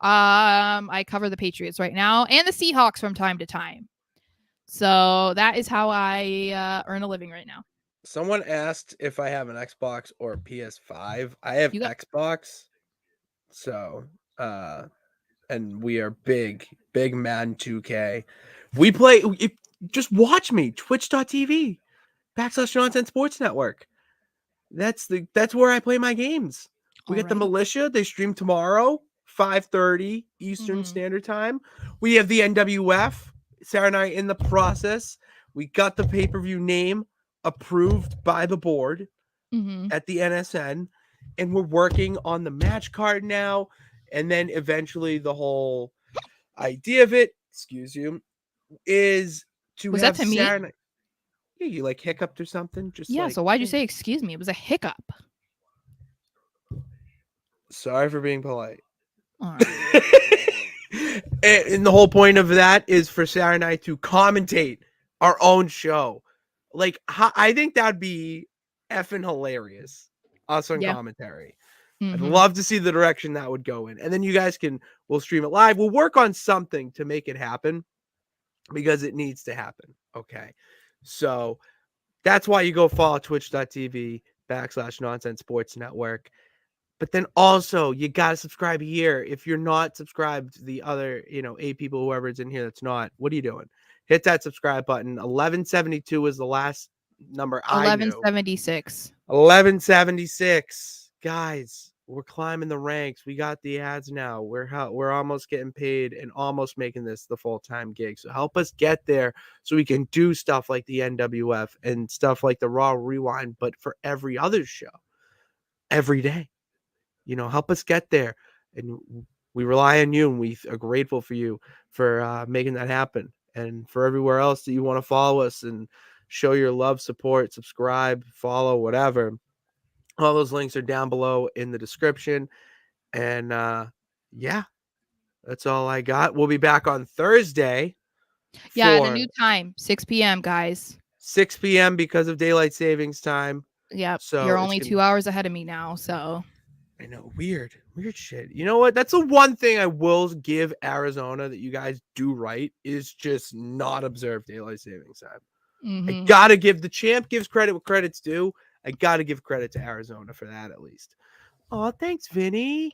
I cover the Patriots right now and the Seahawks from time to time. So that is how I earn a living right now. Someone asked if I have an Xbox or PS5. I have Xbox. So, and we are big Madden 2K. We play, just watch me, twitch.tv /Nonsense Sports Network. That's where I play my games. We get the Militia. They stream tomorrow, 5:30 Eastern Standard Time. We have the NWF. Sara and I in the process. We got the pay-per-view name approved by the board at the NSN, and we're working on the match card now. And then eventually the whole idea of it, excuse you, is to was have that to Sara me? Yeah, you like hiccuped or something? Just so why'd you say excuse me? It was a hiccup. Sorry for being polite. All right. And the whole point of that is for Sara and I to commentate our own show. Like, I think that'd be effing hilarious. Us on commentary. I'd love to see the direction that would go in. And then you guys we'll stream it live. We'll work on something to make it happen because it needs to happen. Okay. So that's why you go follow twitch.tv /Nonsense Sports Network. But then also you got to subscribe here. If you're not subscribed, the other, 8 people, whoever is in here that's not, what are you doing? Hit that subscribe button. 1172 is the last number I knew. 1176. 1176. Guys, we're climbing the ranks. We got the ads now. We're almost getting paid and almost making this the full-time gig. So help us get there so we can do stuff like the NWF and stuff like the Raw Rewind, but for every other show every day. Help us get there. And we rely on you, and we are grateful for you for making that happen. And for everywhere else that you want to follow us and show your love, support, subscribe, follow, whatever. All those links are down below in the description. And that's all I got. We'll be back on Thursday. Yeah, at a new time, 6 p.m., guys. 6 p.m. because of daylight savings time. Yep. So you're only 2 hours ahead of me now, so I know, weird shit. You know what? That's the one thing I will give Arizona that you guys do right is just not observe daylight savings time. I gotta give the champ gives credit what credit's due. I gotta give credit to Arizona for that at least. Oh, thanks, Vinny.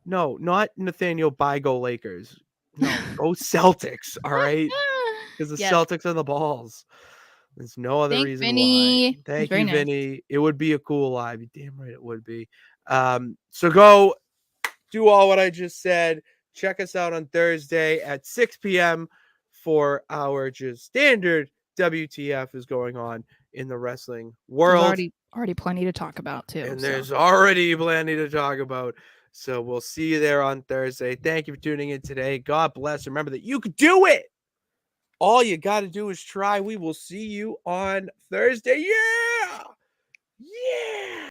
No, not Nathaniel Go Lakers. No, go Celtics. All right, because the Yes. Celtics are the balls. There's no other Thanks, reason Vinny. why. Thank Very you, nice. Vinny. It would be a cool live. You're damn right it would be. So go do all what I just said. Check us out on Thursday at 6 p.m. for our just standard WTF is going on in the wrestling world. There's already plenty to talk about too. And there's already plenty to talk about. So we'll see you there on Thursday. Thank you for tuning in today. God bless. Remember that you can do it. All you got to do is try. We will see you on Thursday. Yeah. Yeah.